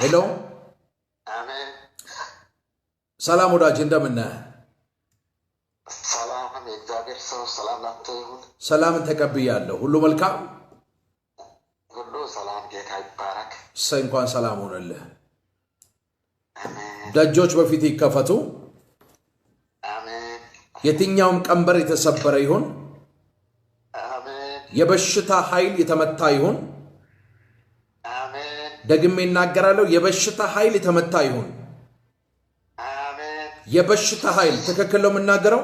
ሄሎ አሜን። ሰላም ወዳጅ እንደምን ነህ? ሰላም የእግዚአብሔር ሰው ሰላም ላንተ ይሁን። ሰላምን ተቀብያለሁ። ሁሉ መልካም፣ ሁሉ ሰላም። ጌታ ይባረክ። እንኳን ሰላም ሆነልህ። አሜን ደጆች በፊት ይከፈቱ። አሜን የትኛውም ቀንበር የተሰበረ ይሁን። አሜን የበሽታ ኃይል የተመታ ይሁን። አሜን ደግሜ እናገራለሁ። የበሽታ ኃይል የተመታ ይሁን። አሜን። የበሽታ ኃይል ትክክል ነው የምናገረው?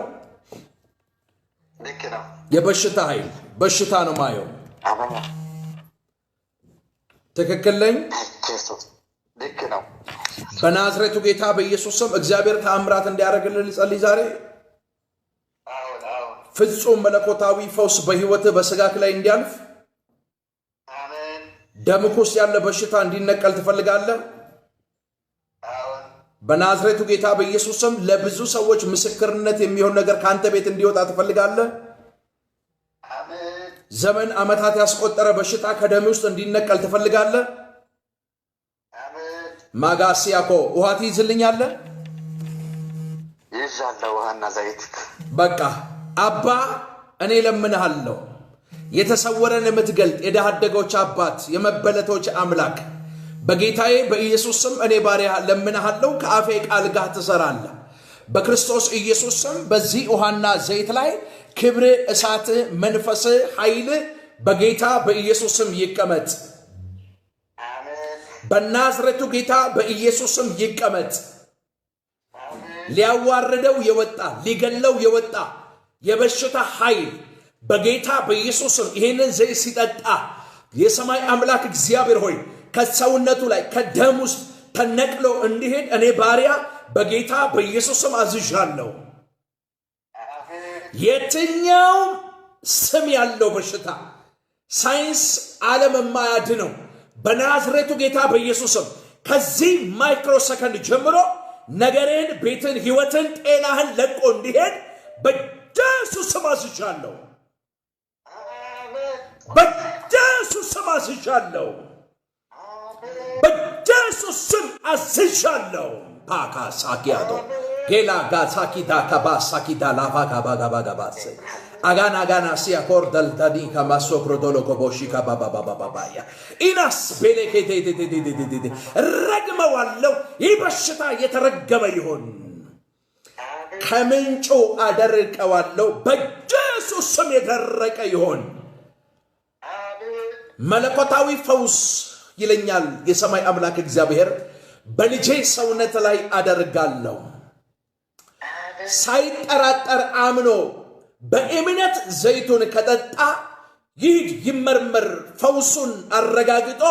ልክ ነው። የበሽታ ኃይል በሽታ ነው ማየው። አሜን። ትክክል ነኝ? ኢየሱስ ልክ ነው። በናዝሬቱ ጌታ በኢየሱስ ስም እግዚአብሔር ተአምራት እንዲያደርግልን ልጸልይ ዛሬ። አሁን ፍጹም መለኮታዊ ፈውስ በህይወትህ በስጋክ ላይ እንዲያልፍ፣ አሜን። ደምህ ውስጥ ያለ በሽታ እንዲነቀል ትፈልጋለህ? አሁን በናዝሬቱ ጌታ በኢየሱስ ስም ለብዙ ሰዎች ምስክርነት የሚሆን ነገር ካንተ ቤት እንዲወጣ ትፈልጋለህ? አሜን ዘመን ዓመታት ያስቆጠረ በሽታ ከደም ውስጥ እንዲነቀል ትፈልጋለህ? አሜን። ማጋሲያኮ ውሃ ትይዝልኛለህ? ይዣለሁ ውሃና ዘይት። በቃ አባ እኔ ለምንሃለሁ። የተሰወረን የምትገልጥ የድሃ አደጎች አባት የመበለቶች አምላክ በጌታዬ በኢየሱስ ስም እኔ ባሪያ ለምንሃለሁ። ከአፌ ቃል ጋር ትሰራለህ። በክርስቶስ ኢየሱስ ስም በዚህ ውሃና ዘይት ላይ ክብር፣ እሳት፣ መንፈስ፣ ኃይል በጌታ በኢየሱስ ስም ይቀመጥ። አሜን በናዝሬቱ ጌታ በኢየሱስ ስም ይቀመጥ። ሊያዋርደው የወጣ ሊገለው የወጣ የበሽታ ኃይል በጌታ በኢየሱስ ስም ይሄንን ዘይት ሲጠጣ የሰማይ አምላክ እግዚአብሔር ሆይ ከሰውነቱ ላይ ከደም ውስጥ ተነቅሎ እንዲሄድ እኔ ባሪያ በጌታ በኢየሱስ ስም አዝዣለሁ። የትኛው ስም ያለው በሽታ ሳይንስ ዓለም የማያድነው በናዝሬቱ ጌታ በኢየሱስ ስም ከዚህ ማይክሮ ሰከንድ ጀምሮ ነገሬን፣ ቤትን፣ ህይወትን፣ ጤናህን ለቆ እንዲሄድ በኢየሱስ ስም አዝዣለሁ። በኢየሱስ ስም አዝዣለሁ። በኢየሱስ ስም አዝዣለሁ። ፓካ ሳኪያዶ ጌላ ጋሳኪዳ ካባሳኪዳ ላፋ ጋባጋባጋባስ አጋና ጋና ሲያኮር ደልዳዲ ከማሶክሮ ዶሎ ኮቦሺ ካባባባባባያ ኢናስ ቤሌኬቴቴቴቴቴቴ ረግመዋለሁ። ይህ በሽታ የተረገመ ይሆን ከምንጩ አደርቀዋለሁ። በኢየሱስ ስም የደረቀ ይሆን። መለኮታዊ ፈውስ ይለኛል የሰማይ አምላክ እግዚአብሔር በልጄ ሰውነት ላይ አደርጋለሁ። ሳይጠራጠር አምኖ በእምነት ዘይቱን ከጠጣ ይሂድ ይመርመር፣ ፈውሱን አረጋግጦ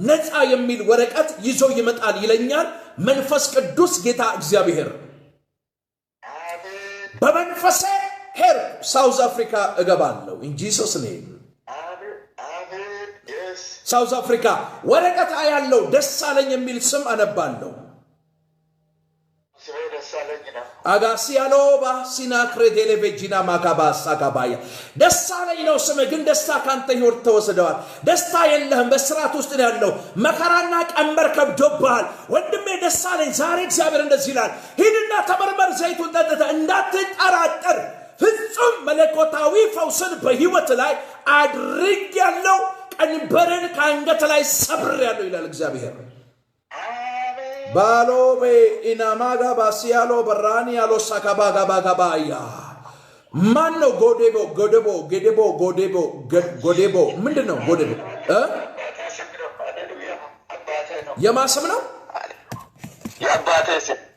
ነፃ የሚል ወረቀት ይዞ ይመጣል ይለኛል መንፈስ ቅዱስ ጌታ እግዚአብሔር። በመንፈሴ ሄር ሳውዝ አፍሪካ እገባለሁ። ኢን ጂሰስ ኔም ሳውዝ አፍሪካ ወረቀት ያለው ደሳለኝ የሚል ስም አነባለሁ። አጋሲያሎ ባሲና ክሬቴሌቬጂና ማካባሳ ጋባያ ደሳለኝ ነው ስም፣ ግን ደስታ ካንተ ህይወት ተወስደዋል። ደስታ የለህም። በስራት ውስጥ ነው ያለው። መከራና ቀንበር ከብዶብሃል ወንድሜ ደሳለኝ። ዛሬ እግዚአብሔር እንደዚህ ይላል፣ ሂድና ተመርመር፣ ዘይቱን ጠጥተህ እንዳትጠራጠር ፍጹም መለኮታዊ ፈውስን በህይወት ላይ አድርጌያለሁ። ቀንበርን ከአንገት ላይ ሰብሬያለሁ ይላል እግዚአብሔር። ባሎቤ ኢናማጋ ባሲያሎ በራኒ ያሎ ሳካባጋባጋባያ ማን ነው? ጎዴቦ ጎዴቦ ጎዴቦ ጎዴቦ ጎዴቦ ምንድን ነው? ጎዴቦ የማስም ነው።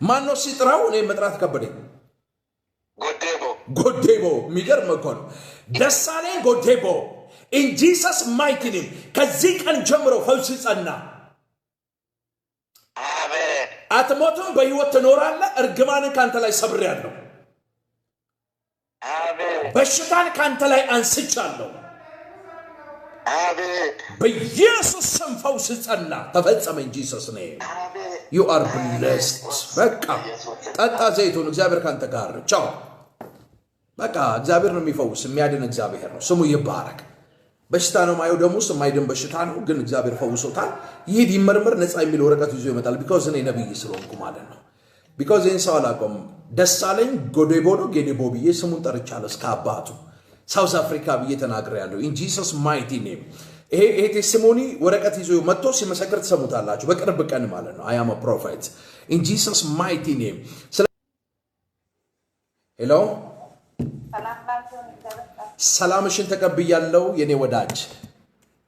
ማን ነው ሲጥራው? እኔ መጥራት ከበደኝ። ጎዴቦ የሚገርም እኮ ነው። ደሳሌ ጎዴቦ ኢን ጂሰስ ማይቲ ኔም ከዚህ ቀን ጀምሮ ፈውስ ጸና። አትሞትም፣ በህይወት ትኖራለህ። እርግማንን ካንተ ላይ ሰብሬያለሁ። በሽታን ካንተ ላይ አንስቻለሁ። በኢየሱስ ስም ፈውስ ጸና፣ ተፈጸመ። ኢን ጂሰስ ኔም ዩ አር ብሌስድ። በቃ ጠጣ ዘይቱን። እግዚአብሔር ካንተ ጋር ቻው። በቃ እግዚአብሔር ነው የሚፈውስ፣ የሚያድን እግዚአብሔር ነው። ስሙ ይባረክ። በሽታ ነው ማየው ደም ውስጥ የማይድን በሽታ ነው ግን እግዚአብሔር ፈውሶታል ይሄድ ይመርመር ነፃ የሚል ወረቀት ይዞ ይመጣል because እኔ ነብይ ስለሆንኩ ማለት ነው because ኢንሳው አላቆም ደሳለኝ ጎዴቦ ነው ጌዴቦ ብዬ ስሙን ጠርቻለሁ እስከ አባቱ ሳውዝ አፍሪካ ብዬ ተናግሬያለሁ in Jesus mighty name ይሄ ቴስቲሞኒ ወረቀት ይዞ መጥቶ ሲመሰክር ተሰሙታላችሁ በቅርብ ቀን ማለት ነው I am a prophet in Jesus mighty name hello ሰላምሽን ተቀበያለሁ የኔ ወዳጅ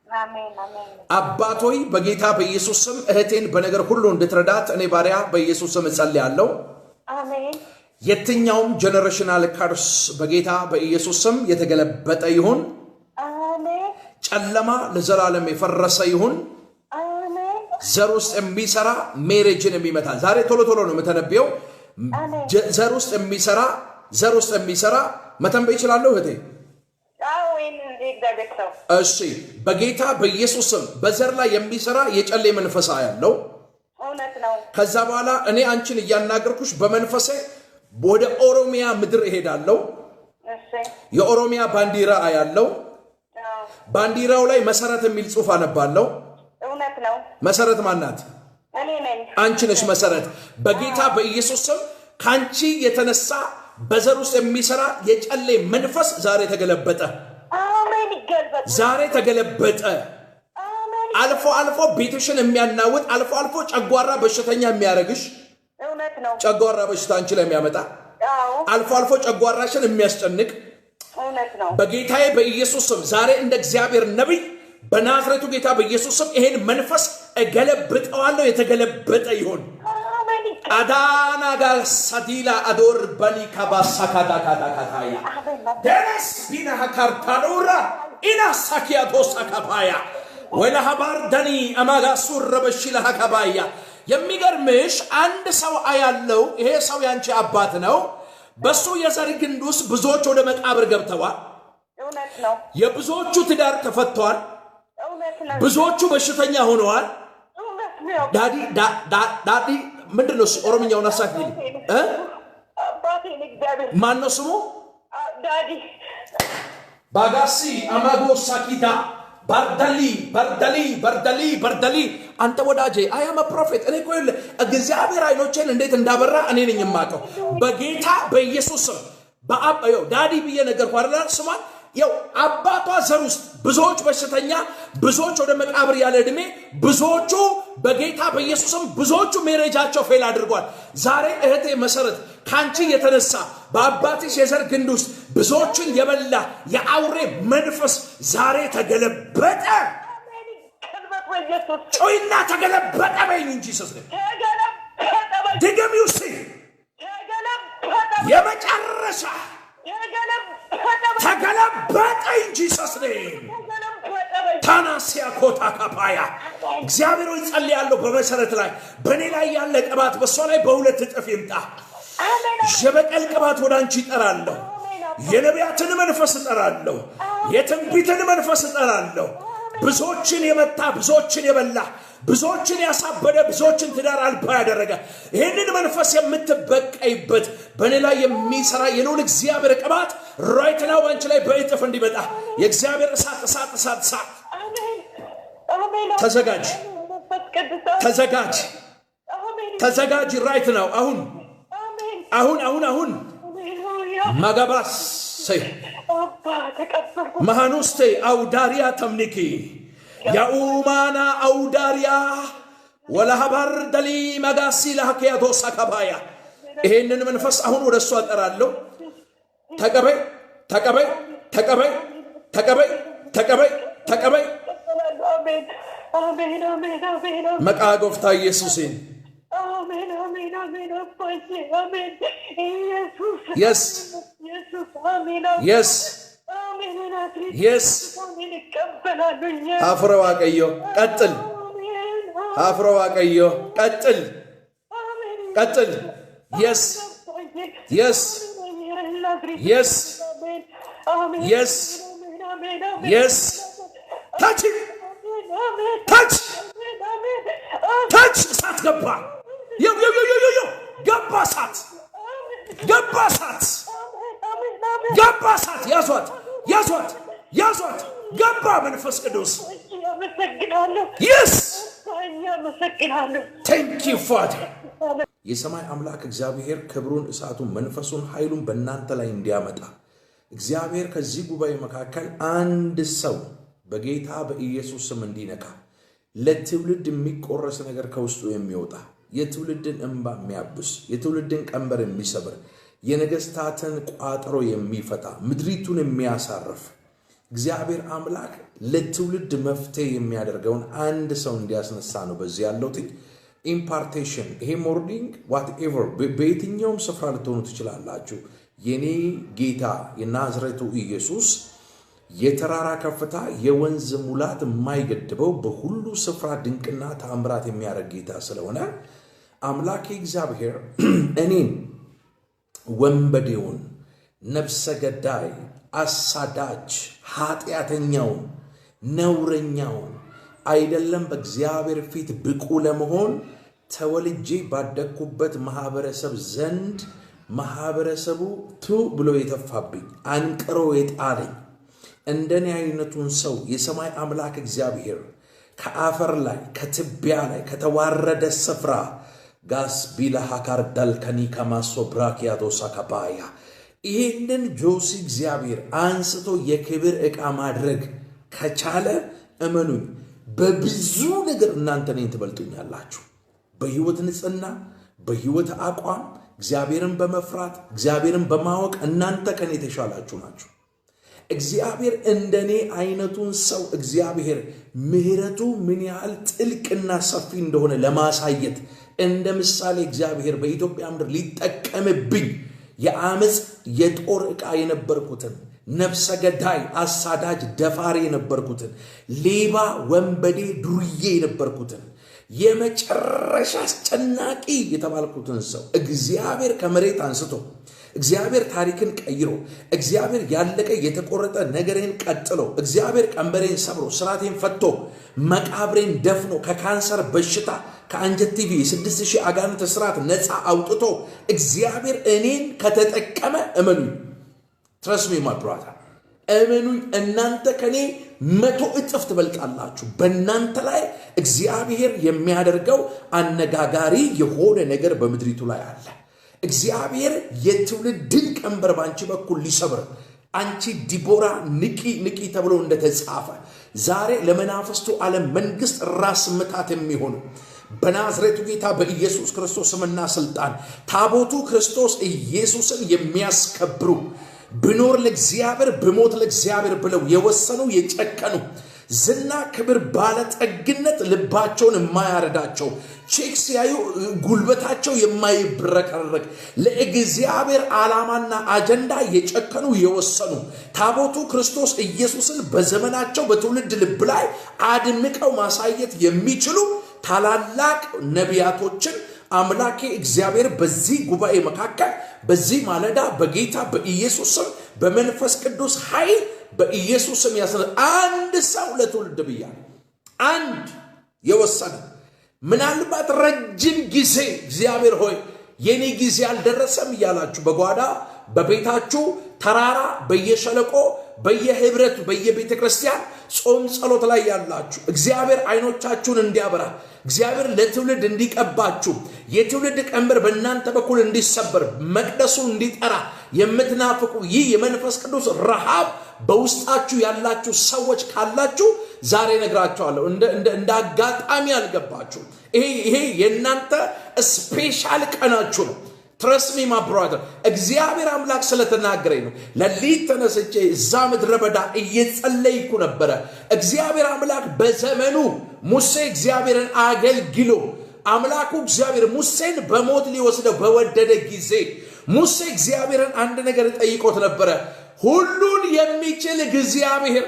አሜን አሜን አባቶይ በጌታ በኢየሱስ ስም እህቴን በነገር ሁሉ እንድትረዳት እኔ ባሪያ በኢየሱስ ስም ጸልያለሁ አሜን የትኛውም ጀነሬሽናል ካርስ በጌታ በኢየሱስ ስም የተገለበጠ ይሁን አሜን ጨለማ ለዘላለም የፈረሰ ይሁን አሜን ዘር ውስጥ የሚሰራ ሜሬጅን የሚመታ ዛሬ ቶሎ ቶሎ ነው የምተነብየው ዘር ውስጥ የሚሰራ መተንበይ ይችላል እህቴ አዎን እንዲደገተው እሺ በጌታ በኢየሱስ ስም በዘር ላይ የሚሰራ የጨሌ መንፈሳ ያለው እውነት ነው ከዛ በኋላ እኔ አንቺን እያናገርኩሽ በመንፈሴ ወደ ኦሮሚያ ምድር እሄዳለሁ እሺ የኦሮሚያ ባንዲራ ያለው ባንዲራው ላይ መሰረት የሚል ጽሑፍ አነባለሁ እውነት ነው መሰረት ማናት እኔ ነኝ አንቺ ነሽ መሰረት በጌታ በኢየሱስ ስም ካንቺ የተነሳ በዘር ውስጥ የሚሰራ የጨሌ መንፈስ ዛሬ ተገለበጠ አሜን ይገልበጥ ዛሬ ተገለበጠ አሜን አልፎ ቤትሽን የሚያናውጥ አልፎ ጨጓራ በሽተኛ የሚያረግሽ እውነት ነው ጨጓራ በሽታ አንቺ ላይ የሚያመጣ አልፎ ጨጓራሽን የሚያስጨንቅ እውነት ነው በጌታዬ በኢየሱስ ስም ዛሬ እንደ እግዚአብሔር ነብይ በናዝሬቱ ጌታ በኢየሱስ ስም ይሄን መንፈስ እገለብጠዋለሁ የተገለበጠ ይሁን አዳና ጋር ሳዲላ አዶር በሊ ካባሳካዳ ካዳካታያ ደረስ ቢና ካርታኑራ ኢና ሳኪያ ዶሳካባያ ወላ ሀባር ደኒ አማጋሱር ረበሽላ ካባያ የሚገርምሽ አንድ ሰው አያለው ይሄ ሰው ያንቺ አባት ነው በሱ የዘር ግንድ ውስጥ ብዙዎች ወደ መቃብር ገብተዋል እውነት ነው የብዙዎቹ ትዳር ተፈቷል እውነት ነው ብዙዎቹ በሽተኛ ሆነዋል እውነት ነው ዳዲ ምንድነው ኦሮምኛውን አሳክልኝ አባቴ ንግዳቤ ማን ነው ስሙ ዳዲ ባጋሲ አማጎ ሳኪዳ ባርዳሊ አንተ ወዳጄ I am a prophet እኔ ቆይለ እግዚአብሔር አይኖቼን እንዴት እንዳበራ እኔ ነኝ የማውቀው በጌታ በኢየሱስ ስም በአባዮ ዳዲ ብዬ ነገር ቋርላል ስማ ያው አባቷ ዘር ውስጥ ብዙዎች በሽተኛ ብዙዎች ወደ መቃብር ያለ እድሜ ብዙዎቹ በጌታ በኢየሱስም ብዙዎቹ ሜሬጃቸው ፌል አድርጓል ዛሬ እህቴ መሰረት ካንቺ የተነሳ በአባትሽ የዘር ግንድ ውስጥ ብዙዎችን የበላ የአውሬ መንፈስ ዛሬ ተገለበጠ አሜን ይገልበጥ በኢየሱስ ጮይና ተገለበጠ በይኝ እንጂ ሰስለ ተገለበጠ ድገሚው ሲ ተገለበጠ የመጨረሻ ተገለበጠ እንጂ ሰስለ ታናሲያ ኮታ ካፓያ እግዚአብሔር ሆይ ጸልያለሁ በመሰረት ላይ በኔ ላይ ያለ ቅባት በሷ ላይ በሁለት እጥፍ ይምጣ የበቀል ቅባት ወደ አንቺ ይጠራለሁ የነቢያትን መንፈስ እጠራለሁ የትንቢትን መንፈስ እጠራለሁ ብዙዎችን የመታ ብዙዎችን የበላ ብዙዎችን ያሳበደ ብዙዎችን ትዳር አልባ ያደረገ ይሄንን መንፈስ የምትበቀይበት በኔ ላይ የሚሰራ የልዑል እግዚአብሔር ቅባት ራይት ናው ባንቺ ላይ በእጥፍ እንዲመጣ የእግዚአብሔር እሳት ተዘጋጅ ራይት ናው አሁን ማጋባስ ሰይ ማሃኑስቴ አውዳሪያ ተምኒኪ ያኡማና አውዳሪያ ወለሃባር ደሊ መጋሲ ለሐኪያ ዶሳ ከባያ ይሄንን መንፈስ አሁን ወደሱ አጠራለሁ ተቀበይ አሜን መቃ ጎፍታ ኢየሱስን አሜን yes yes yes አፍሮ ዋቀዮ ቀጥል yes yes yes yes yes touch እሳት ገባ yo ገባ እሳት ያዟት ገባ መንፈስ ቅዱስ አመሰግናለሁ። yes አመሰግናለሁ። thank you father የሰማይ አምላክ እግዚአብሔር ክብሩን እሳቱን መንፈሱን ኃይሉን በእናንተ ላይ እንዲያመጣ እግዚአብሔር ከዚህ ጉባኤ መካከል አንድ ሰው በጌታ በኢየሱስ ስም እንዲነካ ለትውልድ የሚቆረስ ነገር ከውስጡ የሚወጣ የትውልድን እንባ የሚያብስ የትውልድን ቀንበር የሚሰብር የነገስታትን ቋጥሮ የሚፈታ ምድሪቱን የሚያሳርፍ እግዚአብሔር አምላክ ለትውልድ መፍትሄ የሚያደርገውን አንድ ሰው እንዲያስነሳ ነው በዚህ ያለው ኢምፓርቴሽን ይሄ ሞርኒንግ whatever በየትኛውም ስፍራ ልትሆኑ ትችላላችሁ የኔ ጌታ የናዝሬቱ ኢየሱስ የተራራ ከፍታ የወንዝ ሙላት የማይገድበው በሁሉ ስፍራ ድንቅና ተአምራት የሚያደርግ ጌታ ስለሆነ አምላኬ እግዚአብሔር እኔን ወንበዴውን ነፍሰ ገዳይ አሳዳጅ ኃጢአተኛውን ነውረኛውን አይደለም በእግዚአብሔር ፊት ብቁ ለመሆን ተወልጄ ባደኩበት ማህበረሰብ ዘንድ ማህበረሰቡ ቱ ብሎ የተፋብኝ አንቅሮ የጣለኝ እንደኔ አይነቱን ሰው የሰማይ አምላክ እግዚአብሔር ከአፈር ላይ ከትቢያ ላይ ከተዋረደ ስፍራ ጋስ ቢላሃካር ዳልከኒ ከማሶብራኪያቶ ሳካባያ ይህንን ጆሲ እግዚአብሔር አንስቶ የክብር ዕቃ ማድረግ ከቻለ እመኑኝ በብዙ ነገር እናንተ ነኝ ትበልጡኛላችሁ በህይወት ንጽህና በህይወት አቋም እግዚአብሔርን በመፍራት እግዚአብሔርን በማወቅ እናንተ ከኔ ተሻላችሁ ናችሁ እግዚአብሔር እንደኔ አይነቱን ሰው እግዚአብሔር ምህረቱ ምን ያህል ጥልቅና ሰፊ እንደሆነ ለማሳየት እንደ ምሳሌ እግዚአብሔር በኢትዮጵያ ምድር ሊጠቀምብኝ የአመጽ የጦር ዕቃ የነበርኩትን ነፍሰ ገዳይ አሳዳጅ ደፋሪ የነበርኩትን ሌባ ወንበዴ ዱርዬ የነበርኩትን የመጨረሻ አስጨናቂ የተባልኩትን ሰው እግዚአብሔር ከመሬት አንስቶ እግዚአብሔር ታሪክን ቀይሮ እግዚአብሔር ያለቀ የተቆረጠ ነገሬን ቀጥሎ እግዚአብሔር ቀንበሬን ሰብሮ ስራቴን ፈቶ መቃብሬን ደፍኖ ከካንሰር በሽታ ከአንጀት ቲቪ 6000 አጋንንት ስራት ነፃ አውጥቶ እግዚአብሔር እኔን ከተጠቀመ እመኑኝ trust me my brother እመኑኝ እናንተ ከኔ 100 እጥፍ ትበልጣላችሁ በእናንተ ላይ እግዚአብሔር የሚያደርገው አነጋጋሪ የሆነ ነገር በመድሪቱ ላይ አለ እግዚአብሔር የትውልድን ቀንበር ባንቺ በኩል ሊሰብር አንቺ ዲቦራ ንቂ ተብሎ እንደተጻፈ ዛሬ ለመናፍስቱ ዓለም መንግስት ራስ ምታት የሚሆኑ በናዝሬቱ ጌታ በኢየሱስ ክርስቶስ ስምና ስልጣን ታቦቱ ክርስቶስ ኢየሱስን የሚያስከብሩ ብኖር ለእግዚአብሔር ብሞት ለእግዚአብሔር ብለው የወሰኑ የጨከኑ ዝና ክብር ባለጠግነት ልባቸውን የማያረዳቸው ቼክ ሲያዩ ጉልበታቸው የማይብረከረክ ለእግዚአብሔር ዓላማና አጀንዳ የጨከኑ የወሰኑ ታቦቱ ክርስቶስ ኢየሱስን በዘመናቸው በትውልድ ልብ ላይ አድምቀው ማሳየት የሚችሉ ታላላቅ ነቢያቶችን አምላኬ እግዚአብሔር በዚህ ጉባኤ መካከል በዚህ ማለዳ በጌታ በኢየሱስ ስም በመንፈስ ቅዱስ ኃይል በኢየሱስ ስም ያሰለ አንድ ሰው ለትውልድ ብያ አንድ የወሰነ ምናልባት ረጅም ጊዜ እግዚአብሔር ሆይ የኔ ጊዜ አልደረሰም ይያላችሁ በጓዳ በቤታችሁ ተራራ በየሸለቆ በየህብረት በየቤተ ክርስቲያን ጾም ጸሎት ላይ ያላችሁ እግዚአብሔር አይኖቻችሁን እንዲያበራ እግዚአብሔር ለትውልድ እንዲቀባችሁ የትውልድ ቀንበር በእናንተ በኩል እንዲሰበር መቅደሱ እንዲጠራ የምትናፍቁ ይህ የመንፈስ ቅዱስ ረሃብ በውስጣችሁ ያላችሁ ሰዎች ካላችሁ ዛሬ ነግራችኋለሁ እንደ አጋጣሚ አልገባችሁ ይሄ የእናንተ ስፔሻል ቀናችሁ ነው trust me my brother እግዚአብሔር አምላክ ስለተናገረኝ ነው ለሊት ተነስቼ እዛ ምድረ በዳ እየጸለይኩ ነበር እግዚአብሔር አምላክ በዘመኑ ሙሴ እግዚአብሔርን አገልግሎ አምላኩ እግዚአብሔር ሙሴን በሞት ሊወስደው በወደደ ጊዜ ሙሴ እግዚአብሔርን አንድ ነገር ጠይቆት ነበር ሁሉን የሚችል እግዚአብሔር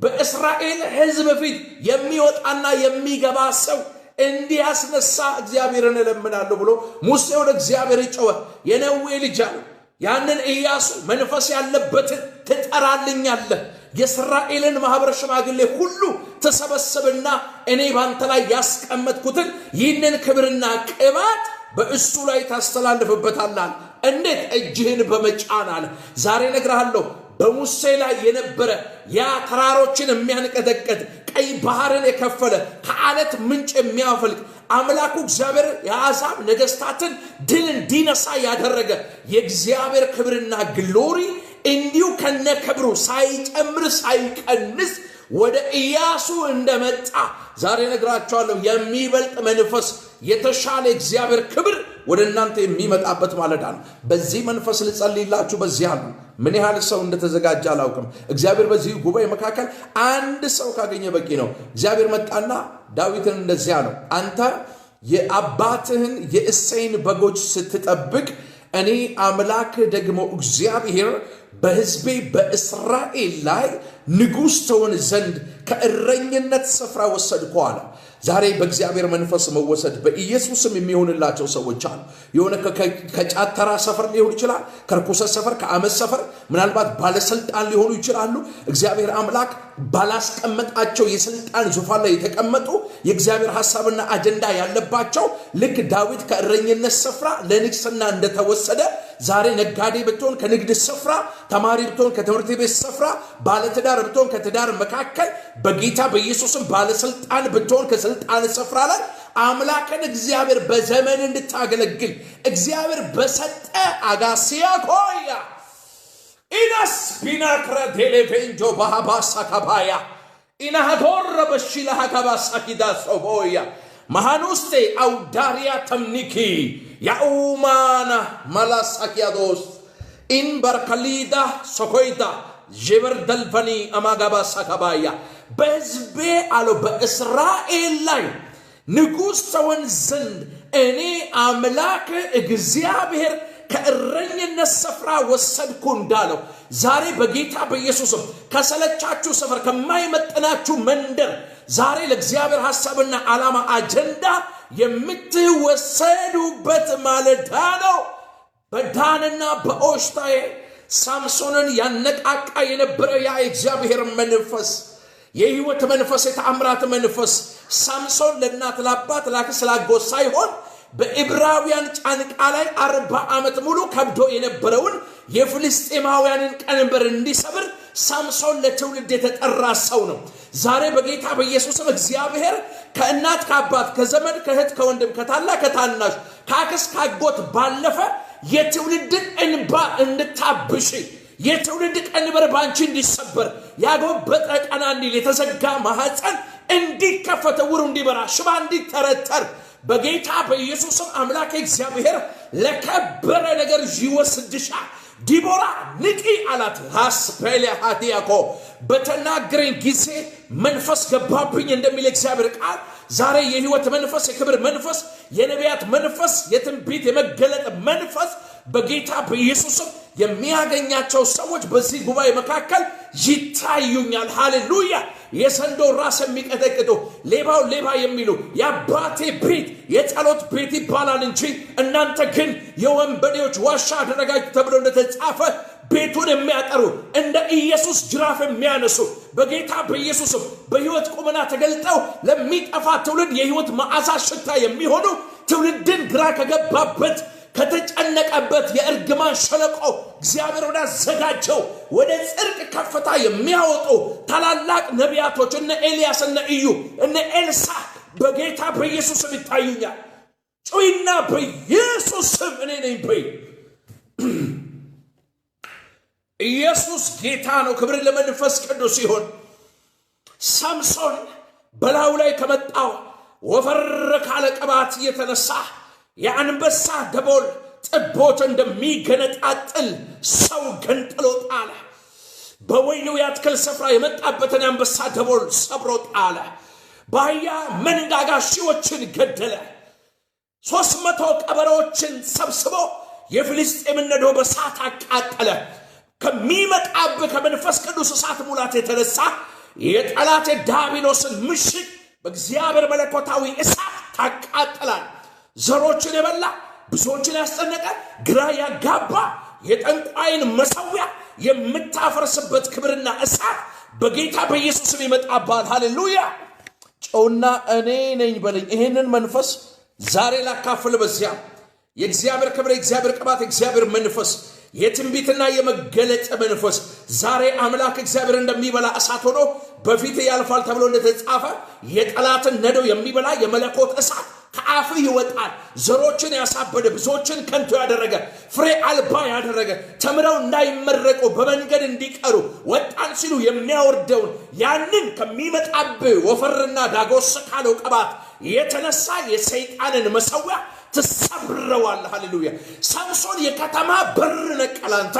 በእስራኤል ሕዝብ ፊት የሚወጣና የሚገባ ሰው እንዲያስነሳ እግዚአብሔርን እለምናለሁ ብሎ ሙሴ ወደ እግዚአብሔር ጮኸ የነዌ ልጅ አለ ያንን ኢያሱ መንፈስ ያለበትን ትጠራልኛለህ የእስራኤልን ማህበር ሽማግሌ ሁሉ ተሰበሰብና እኔ ባንተ ላይ ያስቀመጥኩትን ይህንን ክብርና ቅባት በእሱ ላይ ታስተላልፍበታለህ እንዴት እጅህን በመጫን አለ ዛሬ ነግራለሁ በሙሴ ላይ የነበረ ያ ተራሮችን የሚያንቀጠቅጥ ቀይ ባህርን የከፈለ ከዓለት ምንጭ የሚያፈልቅ አምላኩ እግዚአብሔር የአሕዛብ ነገሥታትን ድል እንዲነሳ ያደረገ የእግዚአብሔር ክብርና ግሎሪ እንዲሁ ከነክብሩ ሳይጨምር ሳይቀንስ ወደ ኢያሱ እንደመጣ ዛሬ ነግራችኋለሁ። የሚበልጥ መንፈስ የተሻለ እግዚአብሔር ክብር ወደ እናንተ የሚመጣበት ማለዳ ነው። በዚህ መንፈስ ልጸልይላችሁ በዚህ አሉ። ምን ያህል ሰው እንደተዘጋጀ አላውቅም። እግዚአብሔር በዚህ ጉባኤ መካከል አንድ ሰው ካገኘ በቂ ነው። እግዚአብሔር መጣና ዳዊትን እንደዚያ ነው፣ አንተ የአባትህን የእሴይን በጎች ስትጠብቅ እኔ አምላክ ደግሞ እግዚአብሔር በሕዝቤ በእስራኤል ላይ ንጉሥ ትሆን ዘንድ ከእረኝነት ስፍራ ወሰድኩ አለ። ዛሬ በእግዚአብሔር መንፈስ መወሰድ በኢየሱስም የሚሆንላቸው ሰዎች አሉ። የሆነ ከጫተራ ሰፈር ሊሆን ይችላል፣ ከርኩሰት ሰፈር፣ ከአመት ሰፈር፣ ምናልባት ባለስልጣን ሊሆኑ ይችላሉ። እግዚአብሔር አምላክ ባላስቀመጣቸው የስልጣን ዙፋን ላይ የተቀመጡ የእግዚአብሔር ሐሳብና አጀንዳ ያለባቸው ልክ ዳዊት ከእረኝነት ስፍራ ለንግስና እንደተወሰደ ዛሬ ነጋዴ ብትሆን ከንግድ ስፍራ፣ ተማሪ ብትሆን ከትምህርት ቤት ስፍራ፣ ባለትዳር ብትሆን ከትዳር መካከል፣ በጌታ በኢየሱስም ባለስልጣን ብትሆን ከስልጣን ስፍራ ላይ አምላክን እግዚአብሔር በዘመን እንድታገለግል እግዚአብሔር በሰጠ አጋሲያ ኮያ ኢናስ ቢናክረ ቴሌቬንጆ ባሃባሳ ካባያ ኢናሃዶር በሽላ ካባሳ ኪዳሶቦያ መሃኑስቴ አውዳሪያ ተምኒኪ ያኡማና ማላሳኪያዶስ ኢንበርካሊዳ ሶኮይዳ ጀበር ደልፈኒ አማጋባሳ ካባያ በሕዝቤ አለው በእስራኤል ላይ ንጉሥ ትሆን ዘንድ እኔ አምላክ እግዚአብሔር ከእረኝነት ስፍራ ወሰድኩ እንዳለው ዛሬ በጌታ በኢየሱስም ከሰለቻችሁ ሰፈር ከማይመጥናችሁ መንደር ዛሬ ለእግዚአብሔር ሐሳብና ዓላማ አጀንዳ የምትወሰዱበት ማለዳ ነው። በዳንና በኦሽታዬ ሳምሶንን ያነቃቃ የነበረ ያ እግዚአብሔር መንፈስ የሕይወት መንፈስ የተአምራት መንፈስ ሳምሶን ለእናት ለአባት ላክስ ላጎት ሳይሆን በዕብራውያን ጫንቃ ላይ 40 ዓመት ሙሉ ከብዶ የነበረውን የፍልስጤማውያንን ቀንበር እንዲሰብር ሳምሶን ለትውልድ የተጠራ ሰው ነው። ዛሬ በጌታ በኢየሱስም እግዚአብሔር ከእናት ከአባት ከዘመድ ከእህት ከወንድም ከታላቅ ከታናሽ ከአክስት ካጎት ባለፈ የትውልድን እንባ እንድታብሽ የትውልድ ቀንበር ባንቺ እንዲሰበር ያጎበጠ ቀና እንዲል የተዘጋ ማህፀን እንዲከፈት ዕውሩ እንዲበራ ሽባ እንዲተረተር በጌታ በኢየሱስም አምላክ እግዚአብሔር ለከበረ ነገር ይወስድሻል። ዲቦራ ንቂ አላት። ራስፔሊያ ሃዲያኮ በተናገረኝ ጊዜ መንፈስ ገባብኝ እንደሚል እግዚአብሔር ቃል ዛሬ የሕይወት መንፈስ፣ የክብር መንፈስ፣ የነቢያት መንፈስ፣ የትንቢት የመገለጥ መንፈስ በጌታ በኢየሱስም የሚያገኛቸው ሰዎች በዚህ ጉባኤ መካከል ይታዩኛል። ሃሌሉያ። የሰንዶ ራስ የሚቀጠቅጡ ሌባው ሌባ የሚሉ የአባቴ ቤት የጸሎት ቤት ይባላል እንጂ እናንተ ግን የወንበዴዎች ዋሻ አደረጋችሁ ተብሎ እንደተጻፈ ቤቱን የሚያጠሩ እንደ ኢየሱስ ጅራፍ የሚያነሱ በጌታ በኢየሱስም በሕይወት ቁመና ተገልጠው ለሚጠፋ ትውልድ የሕይወት መዓዛ ሽታ የሚሆኑ ትውልድን ግራ ከገባበት ከተጨነቀበት የእርግማን ሸለቆ እግዚአብሔር ወዳዘጋጀው ወደ ጽድቅ ከፍታ የሚያወጡ ታላላቅ ነቢያቶች እነ ኤልያስ እነ ኢዩ እነ ኤልሳ በጌታ በኢየሱስም ይታዩኛል። ጩይና በኢየሱስም እኔ ነኝ በይ። ኢየሱስ ጌታ ነው። ክብር ለመንፈስ ቅዱስ ይሁን። ሳምሶን በላዩ ላይ ከመጣው ወፈር ካለ ቅባት የተነሳ የአንበሳ ደቦል ጥቦት እንደሚገነጣጥል ሰው ገንጥሎ ጣለ። በወይኑ የአትክልት ስፍራ የመጣበትን የአንበሳ ደቦል ሰብሮ ጣለ። በአህያ መንጋጋ ሺዎችን ገደለ። 300 ቀበሮችን ሰብስቦ የፍልስጤምን ነዶ በሳት አቃጠለ። ከሚመጣብህ ከመንፈስ ቅዱስ እሳት ሙላት የተነሳ የጠላት ዲያብሎስን ምሽግ በእግዚአብሔር መለኮታዊ እሳት ታቃጥላል። ዘሮችን የበላ ብዙዎችን ያስጨነቀ ግራ ያጋባ የጠንቋይን መሠዊያ የምታፈርስበት ክብርና እሳት በጌታ በኢየሱስም ይመጣባል። ሃሌሉያ። ጨውና እኔ ነኝ በለኝ። ይሄንን መንፈስ ዛሬ ላካፍል። በዚያ የእግዚአብሔር ክብር፣ የእግዚአብሔር ቅባት፣ የእግዚአብሔር መንፈስ፣ የትንቢትና የመገለጥ መንፈስ ዛሬ አምላክ እግዚአብሔር እንደሚበላ እሳት ሆኖ በፊት ያልፋል ተብሎ እንደተጻፈ የጠላትን ነዶ የሚበላ የመለኮት እሳት ከአፍ ይወጣል። ዘሮችን ያሳበደ ብዙዎችን ከንቱ ያደረገ ፍሬ አልባ ያደረገ ተምረው እንዳይመረቁ በመንገድ እንዲቀሩ ወጣን ሲሉ የሚያወርደውን ያንን ከሚመጣብህ ወፈርና ዳጎስ ካለው ቅባት የተነሳ የሰይጣንን መሰዊያ ትሰብረዋለህ። ሃሌሉያ። ሳምሶን የከተማ በር ነቀላንተ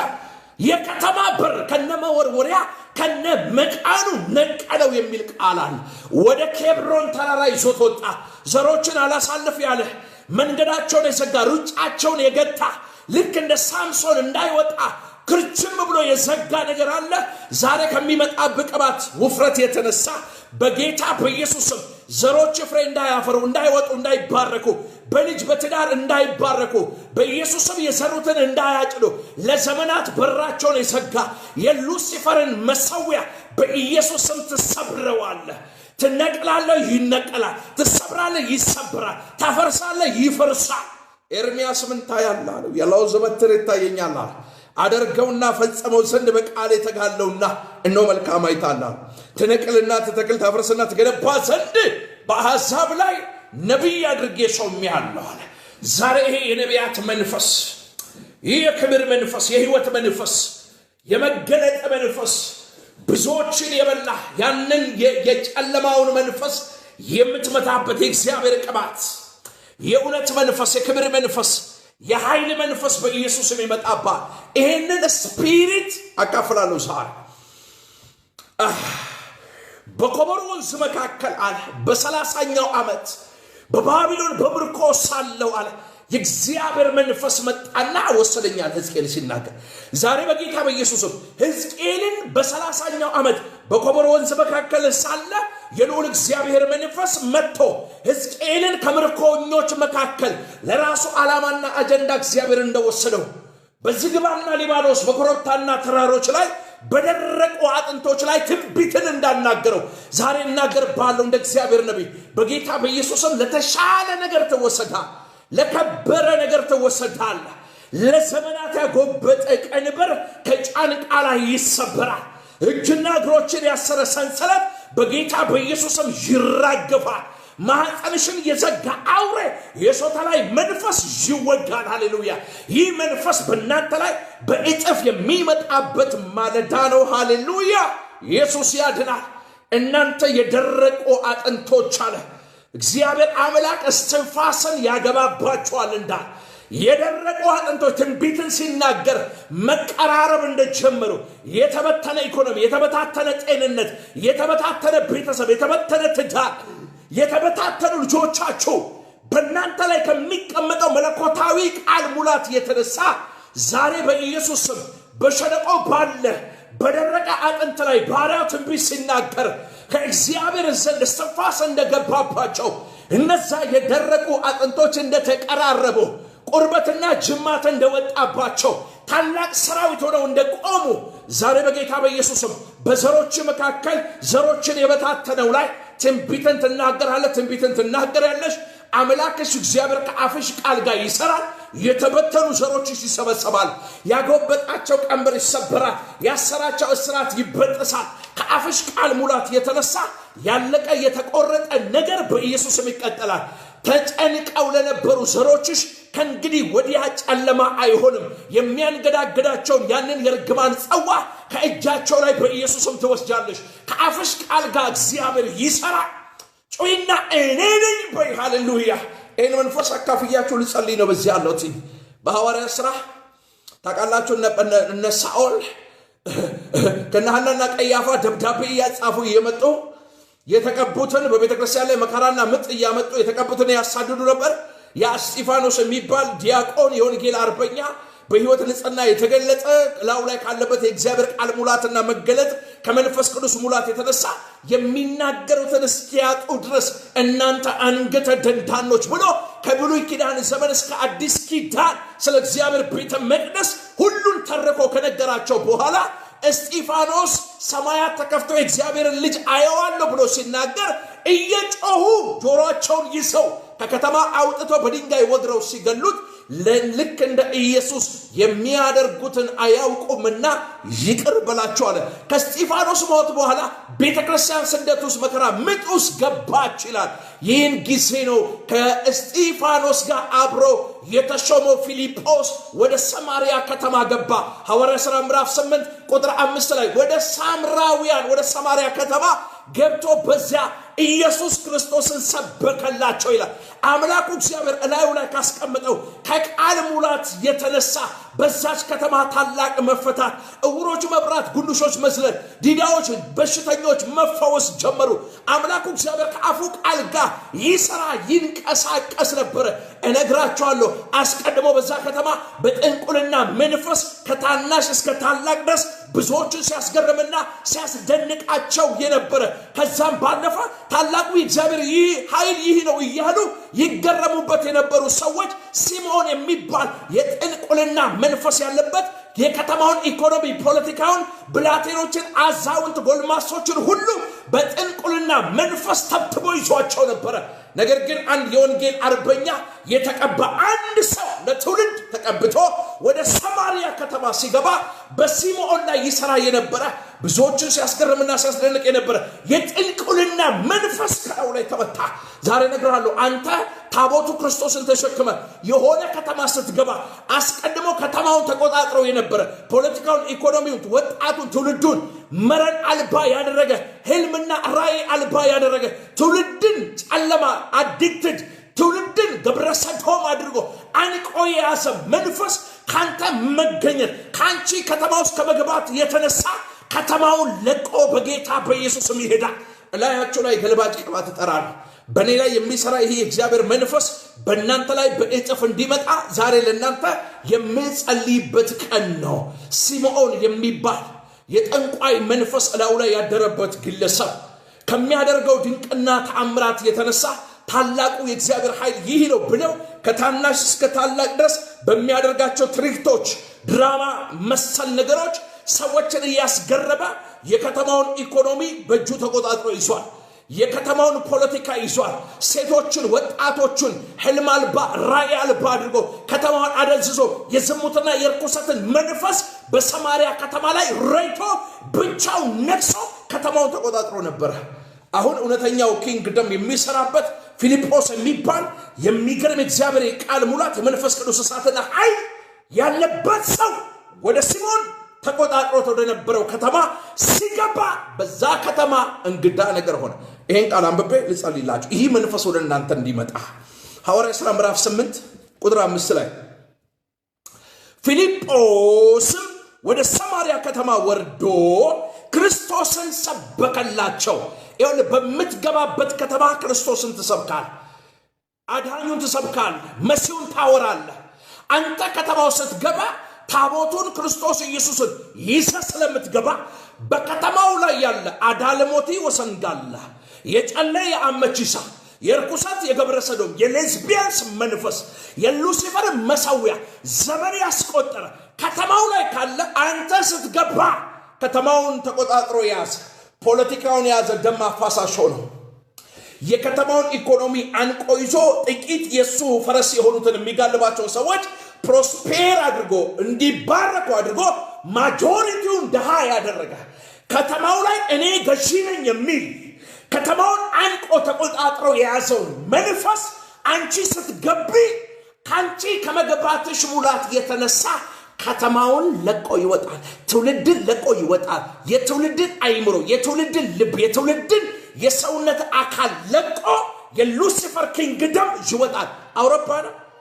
የከተማ በር ከነመወርወሪያ ከነ መቃኑ ነቀለው የሚል ቃል አለ። ወደ ኬብሮን ተራራ ይዞት ወጣ። ዘሮችን አላሳልፍ ያለ መንገዳቸውን የዘጋ ሩጫቸውን የገታ ልክ እንደ ሳምሶን እንዳይወጣ ክርችም ብሎ የዘጋ ነገር አለ። ዛሬ ከሚመጣብህ ቅባት ውፍረት የተነሳ በጌታ በኢየሱስም ዘሮች ፍሬ እንዳያፈሩ እንዳይወጡ እንዳይባረኩ በልጅ በትዳር እንዳይባረኩ በኢየሱስም የሰሩትን እንዳያጭዱ ለዘመናት በራቸውን የዘጋ የሉሲፈርን መሰዊያ በኢየሱስም ትሰብረዋለህ። ትነቅላለህ፣ ይነቀላል። ትሰብራለህ፣ ይሰብራል። ታፈርሳለህ፣ ይፈርሳል። ኤርምያስ ምን ታያለህ አለው። የለውዝ በትር ይታየኛል አለ። አደርገውና ፈጸመው ዘንድ በቃሌ ተጋለውና እነሆ መልካም አይታለሁ። ትነቅልና ትተክል ታፈርስና ትገነባ ዘንድ በአሕዛብ ላይ ነቢይ አድርጌ ሾሜሃለሁ አለ። ዛሬ ይሄ የነቢያት መንፈስ፣ ይህ የክብር መንፈስ፣ የህይወት መንፈስ፣ የመገለጥ መንፈስ ብዙዎችን የበላ ያንን የጨለማውን መንፈስ የምትመታበት የእግዚአብሔር ቅባት፣ የእውነት መንፈስ፣ የክብር መንፈስ፣ የኃይል መንፈስ በኢየሱስ የሚመጣባ ይሄንን ስፒሪት አካፍላለሁ። ዛሬ በኮቦር ወንዝ መካከል አለ በ30ኛው ዓመት በባቢሎን በምርኮ ሳለው አለ የእግዚአብሔር መንፈስ መጣና ወሰደኛል። ሕዝቅኤል ሲናገር ዛሬ በጌታ በኢየሱስም ሕዝቅኤልን በ30ኛው ዓመት በኮቦር ወንዝ መካከል ሳለ የልዑል እግዚአብሔር መንፈስ መጥቶ ሕዝቅኤልን ከምርኮኞች መካከል ለራሱ ዓላማና አጀንዳ እግዚአብሔር እንደወሰደው በዝግባና ሊባኖስ በኮረብታና ተራሮች ላይ በደረቁ አጥንቶች ላይ ትንቢትን እንዳናገረው ዛሬ እናገር ባለው እንደ እግዚአብሔር ነቢይ በጌታ በኢየሱስም ለተሻለ ነገር ተወሰዳል። ለከበረ ነገር ተወሰዳል። ለዘመናት ያጎበጠ ቀንበር ከጫንቃ ላይ ይሰበራል። እጅና እግሮችን ያሰረ ሰንሰለት በጌታ በኢየሱስም ይራገፋል። ማህፀንሽን የዘጋ አውሬ የሶታ ላይ መንፈስ ይወጋል። ሃሌሉያ። ይህ መንፈስ በእናንተ ላይ በእጥፍ የሚመጣበት ማለዳ ነው። ሃሌሉያ። ኢየሱስ ያድናል። እናንተ የደረቁ አጥንቶች አለ እግዚአብሔር አምላክ እስትንፋስን ያገባባቸዋል እንዳል የደረቁ አጥንቶች ትንቢትን ሲናገር መቀራረብ እንደጀመሩ የተበተነ ኢኮኖሚ፣ የተበታተነ ጤንነት፣ የተበታተነ ቤተሰብ፣ የተበተነ ትዳር፣ የተበታተኑ ልጆቻችሁ በእናንተ ላይ ከሚቀመጠው መለኮታዊ ቃል ሙላት የተነሳ ዛሬ በኢየሱስ ስም በሸለቆ ባለ በደረቀ አጥንት ላይ ባሪያው ትንቢት ሲናገር ከእግዚአብሔር ዘንድ እስትንፋስ እንደገባባቸው እነዛ የደረቁ አጥንቶች እንደተቀራረቡ ቁርበትና ጅማት እንደወጣባቸው ታላቅ ሰራዊት ሆነው እንደቆሙ ዛሬ በጌታ በኢየሱስም በዘሮች መካከል ዘሮችን የበታተነው ላይ ትንቢትን ትናገራለህ፣ ትንቢትን ትናገራለሽ። አምላክሽ እግዚአብሔር ከአፍሽ ቃል ጋር ይሰራል። የተበተኑ ዘሮችሽ ይሰበሰባል። ያጎበጣቸው ቀንበር ይሰበራል። ያሰራቸው እስራት ይበጠሳል። ከአፍሽ ቃል ሙላት የተነሳ ያለቀ የተቆረጠ ነገር በኢየሱስም ይቀጥላል። ተጨንቀው ለነበሩ ዘሮችሽ ከእንግዲህ ወዲያ ጨለማ አይሆንም። የሚያንገዳግዳቸውን ያንን የርግማን ጽዋ ከእጃቸው ላይ በኢየሱስም ትወስጃለሽ። ከአፍሽ ቃል ጋር እግዚአብሔር ይሰራል። ጩይና እኔ ነኝ በይ። ሃሌሉያ። ይህን መንፈስ አካፍያችሁ ልጸልይ ነው። በዚህ ያለው በሐዋርያ ሥራ ታውቃላችሁ እነ ሳኦል ከነሐናና ቀያፋ ደብዳቤ እያጻፉ እየመጡ የተቀቡትን በቤተ ክርስቲያን ላይ መከራና ምጥ እያመጡ የተቀቡትን ያሳድዱ ነበር። ያ እስጢፋኖስ የሚባል ዲያቆን የወንጌል አርበኛ በሕይወት ንጽሕና የተገለጠ ላዩ ላይ ካለበት የእግዚአብሔር ቃል ሙላትና መገለጥ ከመንፈስ ቅዱስ ሙላት የተነሳ የሚናገሩትን እስኪያጡ ድረስ እናንተ አንገተ ደንዳኖች ብሎ ከብሉይ ኪዳን ዘመን እስከ አዲስ ኪዳን ስለ እግዚአብሔር ቤተ መቅደስ ሁሉን ተርኮ ከነገራቸው በኋላ እስጢፋኖስ ሰማያት ተከፍተው የእግዚአብሔርን ልጅ አየዋለሁ ብሎ ሲናገር እየጮሁ ጆሮአቸውን ይዘው ከከተማ አውጥተው በድንጋይ ወግረው ሲገሉት ልክ እንደ ኢየሱስ የሚያደርጉትን አያውቁምና ይቅር በላቸው አለ። ከስጢፋኖስ ሞት በኋላ ቤተክርስቲያን ስደት ውስጥ መከራ ምጥ ውስጥ ገባች ይላል። ይህን ጊዜ ነው ከስጢፋኖስ ጋር አብሮ የተሾመው ፊልጶስ ወደ ሰማርያ ከተማ ገባ። ሐዋርያ ሥራ ምዕራፍ 8 ቁጥር 5 ላይ ወደ ሳምራውያን ወደ ሰማርያ ከተማ ገብቶ በዚያ ኢየሱስ ክርስቶስን ሰበከላቸው ይላል። አምላኩ እግዚአብሔር እላዩ ላይ ካስቀመጠው ከቃል ሙላት የተነሳ በዛች ከተማ ታላቅ መፈታት፣ እውሮች መብራት፣ ጉንዶሾች መዝለል፣ ዲዳዎች በሽተኞች መፈወስ ጀመሩ። አምላኩ እግዚአብሔር ከአፉ ቃል ጋር ይሰራ ይንቀሳቀስ ነበረ። እነግራቸዋለሁ አስቀድሞ በዛ ከተማ በጥንቁልና መንፈስ ከታናሽ እስከ ታላቅ ድረስ ብዙዎችን ሲያስገርምና ሲያስደንቃቸው የነበረ ከዛም ባለፈ ታላቁ እግዚአብሔር ይህ ኃይል ይህ ነው እያሉ ይገረሙበት የነበሩ ሰዎች ሲሞን የሚባል የጥንቁልና መንፈስ ያለበት የከተማውን ኢኮኖሚ ፖለቲካውን ብላቴኖችን አዛውንት ጎልማሶችን ሁሉ በጥንቁልና መንፈስ ተብትቦ ይዟቸው ነበረ። ነገር ግን አንድ የወንጌል አርበኛ የተቀባ አንድ ሰው ለትውልድ ተቀብቶ ወደ ሰማርያ ከተማ ሲገባ በሲሞን ላይ ይሰራ የነበረ ብዙዎችን ሲያስገርምና ሲያስደንቅ የነበረ የጥንቁልና መንፈስ ከላዩ ላይ ተመታ። ዛሬ እነግርሃለሁ አንተ ታቦቱ ክርስቶስን ተሸክመ የሆነ ከተማ ስትገባ አስቀድሞ ከተማውን ተቆጣጥረው የነበረ ፖለቲካውን፣ ኢኮኖሚውን፣ ወጣቱን፣ ትውልዱን መረን አልባ ያደረገ ህልምና ራእይ አልባ ያደረገ ትውልድን ጨለማ አዲክትድ ትውልድን ግብረ ሰዶም አድርጎ አንቆ የያዘ መንፈስ ካንተ መገኘት ካንቺ ከተማ ውስጥ ከመግባት የተነሳ ከተማውን ለቆ በጌታ በኢየሱስም ይሄዳል። እላያቸው ላይ ገልባጭ ቅባት እጠራለሁ። በእኔ ላይ የሚሰራ ይሄ የእግዚአብሔር መንፈስ በእናንተ ላይ በእጥፍ እንዲመጣ ዛሬ ለእናንተ የምጸልይበት ቀን ነው። ሲሞን የሚባል የጠንቋይ መንፈስ እላዩ ላይ ያደረበት ግለሰብ ከሚያደርገው ድንቅና ተአምራት የተነሳ ታላቁ የእግዚአብሔር ኃይል ይህ ነው ብለው ከታናሽ እስከ ታላቅ ድረስ በሚያደርጋቸው ትርኢቶች፣ ድራማ መሰል ነገሮች ሰዎችን እያስገረመ የከተማውን ኢኮኖሚ በእጁ ተቆጣጥሮ ይዟል። የከተማውን ፖለቲካ ይዟል። ሴቶችን፣ ወጣቶችን ህልም አልባ ራእይ አልባ አድርጎ ከተማውን አደንዝዞ የዝሙትና የርኩሰትን መንፈስ በሰማርያ ከተማ ላይ ረይቶ ብቻው ነክሶ ከተማውን ተቆጣጥሮ ነበር። አሁን እውነተኛው ኪንግደም የሚሰራበት ፊልጶስ የሚባል የሚገርም እግዚአብሔር ቃል ሙላት የመንፈስ ቅዱስ እሳትና ኃይል ያለበት ሰው ወደ ሲሞን ተቆጣጥሮት ወደ ነበረው ከተማ ሲገባ በዛ ከተማ እንግዳ ነገር ሆነ። ይሄን ቃል አንብቤ ልጸልይላችሁ ይህ መንፈስ ወደ እናንተ እንዲመጣ ሐዋርያ ሥራ ምዕራፍ 8 ቁጥር 5 ላይ ፊልጶስም ወደ ሰማርያ ከተማ ወርዶ ክርስቶስን ሰበከላቸው። ይሁን በምትገባበት ከተማ ክርስቶስን ትሰብካል፣ አዳኙን ትሰብካል፣ መሲሁን ታወራለህ። አንተ ከተማው ስትገባ ታቦቱን ክርስቶስ ኢየሱስን ይዘህ ስለምትገባ በከተማው ላይ ያለ አዳልሞቲ ወሰንጋላ የጨለ የአመቺሳ የርኩሰት የገብረ ሰዶም የሌዝቢያንስ መንፈስ የሉሲፈር መሳዊያ ዘመን ያስቆጠረ ከተማው ላይ ካለ አንተ ስትገባ ከተማውን ተቆጣጥሮ ያዘ፣ ፖለቲካውን ያዘ፣ ደም አፋሳሽ ሆነ። የከተማውን ኢኮኖሚ አንቆ ይዞ ጥቂት የሱ ፈረስ የሆኑትን የሚጋልባቸው ሰዎች ፕሮስፔር አድርጎ እንዲባረኩ አድርጎ ማጆሪቲውን ድሃ ያደረገ ከተማው ላይ እኔ ገዢ ነኝ የሚል ከተማውን አንቆ ተቆጣጥሮ የያዘውን መንፈስ አንቺ ስትገቢ ካንቺ ከመገባትሽ ሙላት የተነሳ ከተማውን ለቆ ይወጣል፣ ትውልድን ለቆ ይወጣል። የትውልድን አይምሮ፣ የትውልድን ልብ፣ የትውልድን የሰውነት አካል ለቆ የሉሲፈር ኪንግደም ይወጣል። አውሮፓ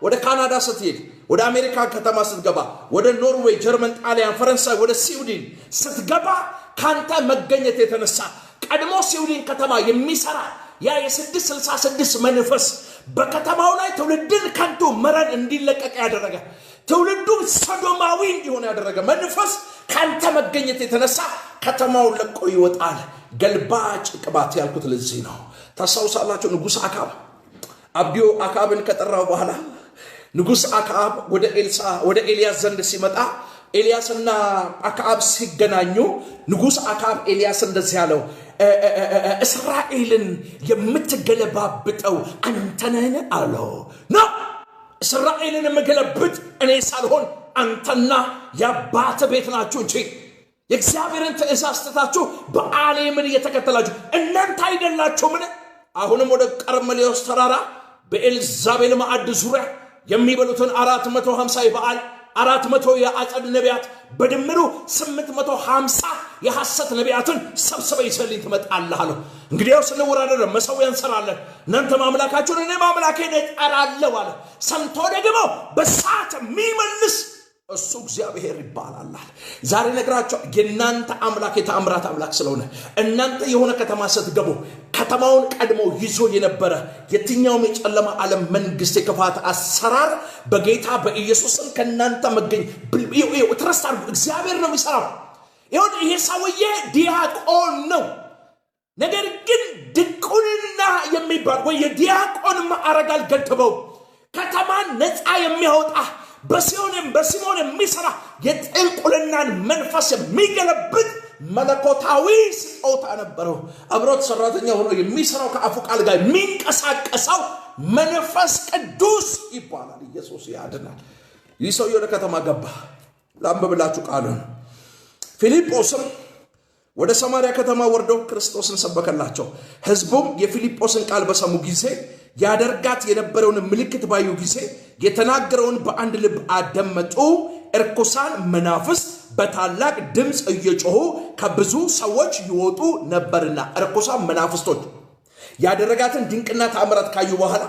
ወደ ካናዳ ስትሄድ፣ ወደ አሜሪካ ከተማ ስትገባ፣ ወደ ኖርዌይ፣ ጀርመን፣ ጣሊያን፣ ፈረንሳይ፣ ወደ ስዊድን ስትገባ ካንተ መገኘት የተነሳ ቀድሞ ስዊድን ከተማ የሚሰራ ያ የ666 መንፈስ በከተማው ላይ ትውልድን ከንቱ መረን እንዲለቀቅ ያደረገ ትውልዱ ሰዶማዊ እንዲሆን ያደረገ መንፈስ ካንተ መገኘት የተነሳ ከተማውን ለቆ ይወጣል። ገልባጭ ቅባት ያልኩት ለዚህ ነው። ታሳውሳላችሁ ንጉሥ አካብ አብዲዮ አካብን ከጠራው በኋላ ንጉሥ አካብ ወደ ኤልያስ ዘንድ ሲመጣ ኤልያስና አካብ ሲገናኙ ንጉሥ አካብ ኤልያስ እንደዚህ ያለው እስራኤልን የምትገለባብጠው አንተ ነህ አለው። ነው እስራኤልን መገለብጥ እኔ ሳልሆን አንተና ያባተ ቤት ናችሁ እንጂ የእግዚአብሔርን ትእዛዝ ትታችሁ በአሌምን እየተከተላችሁ እናንተ አይደላችሁምን? አሁንም ወደ ቀርሜሎስ ተራራ በኤልዛቤል ማዕድ ዙሪያ የሚበሉትን 450 የበዓል 400 የአጸድ ነቢያት በድምሩ 850 የሐሰት ነቢያትን ሰብስበው ይዘልኝ ትመጣለህ አለው። እንግዲያው ስንወራደር መሰዊያ እንሰራለን፣ እናንተ ማምላካችሁን እኔ ማምላኬን እጠራለሁ አለ። ሰምቶ ደግሞ በሰዓት የሚመልስ እሱ እግዚአብሔር ይባላል። ዛሬ ነግራችሁ የእናንተ አምላክ የተአምራት አምላክ ስለሆነ እናንተ የሆነ ከተማ ስትገቡ ከተማውን ቀድሞ ይዞ የነበረ የትኛውም የጨለማ ዓለም መንግስት የክፋት አሰራር በጌታ በኢየሱስም ከናንተ መገኝ ትረስታሩ እግዚአብሔር ነው የሚሰራው። ይሁን ይሄ ሰውዬ ዲያቆን ነው። ነገር ግን ድቁንና የሚባል ወይ የዲያቆን ማዕረግ አልገደበው። ከተማን ነፃ የሚያወጣ በሲሞን የሚሰራ የጥንቁልናን መንፈስ የሚገለብጥ መለኮታዊ ስጦታ ነበረው። አብሮት ሰራተኛ ሆኖ የሚሰራው ከአፉ ቃል ጋር የሚንቀሳቀሰው መንፈስ ቅዱስ ይባላል። ኢየሱስ ያድናል። ይህ ሰውዬ ወደ ከተማ ገባ። ላንብብላችሁ ቃሉን። ፊልጶስም ወደ ሰማርያ ከተማ ወርደው ክርስቶስን ሰበከላቸው። ሕዝቡም የፊልጶስን ቃል በሰሙ ጊዜ ያደርጋት የነበረውን ምልክት ባዩ ጊዜ የተናገረውን በአንድ ልብ አደመጡ። እርኩሳን መናፍስት በታላቅ ድምፅ እየጮሁ ከብዙ ሰዎች ይወጡ ነበርና። እርኩሳን መናፍስቶች ያደረጋትን ድንቅና ተአምራት ካዩ በኋላ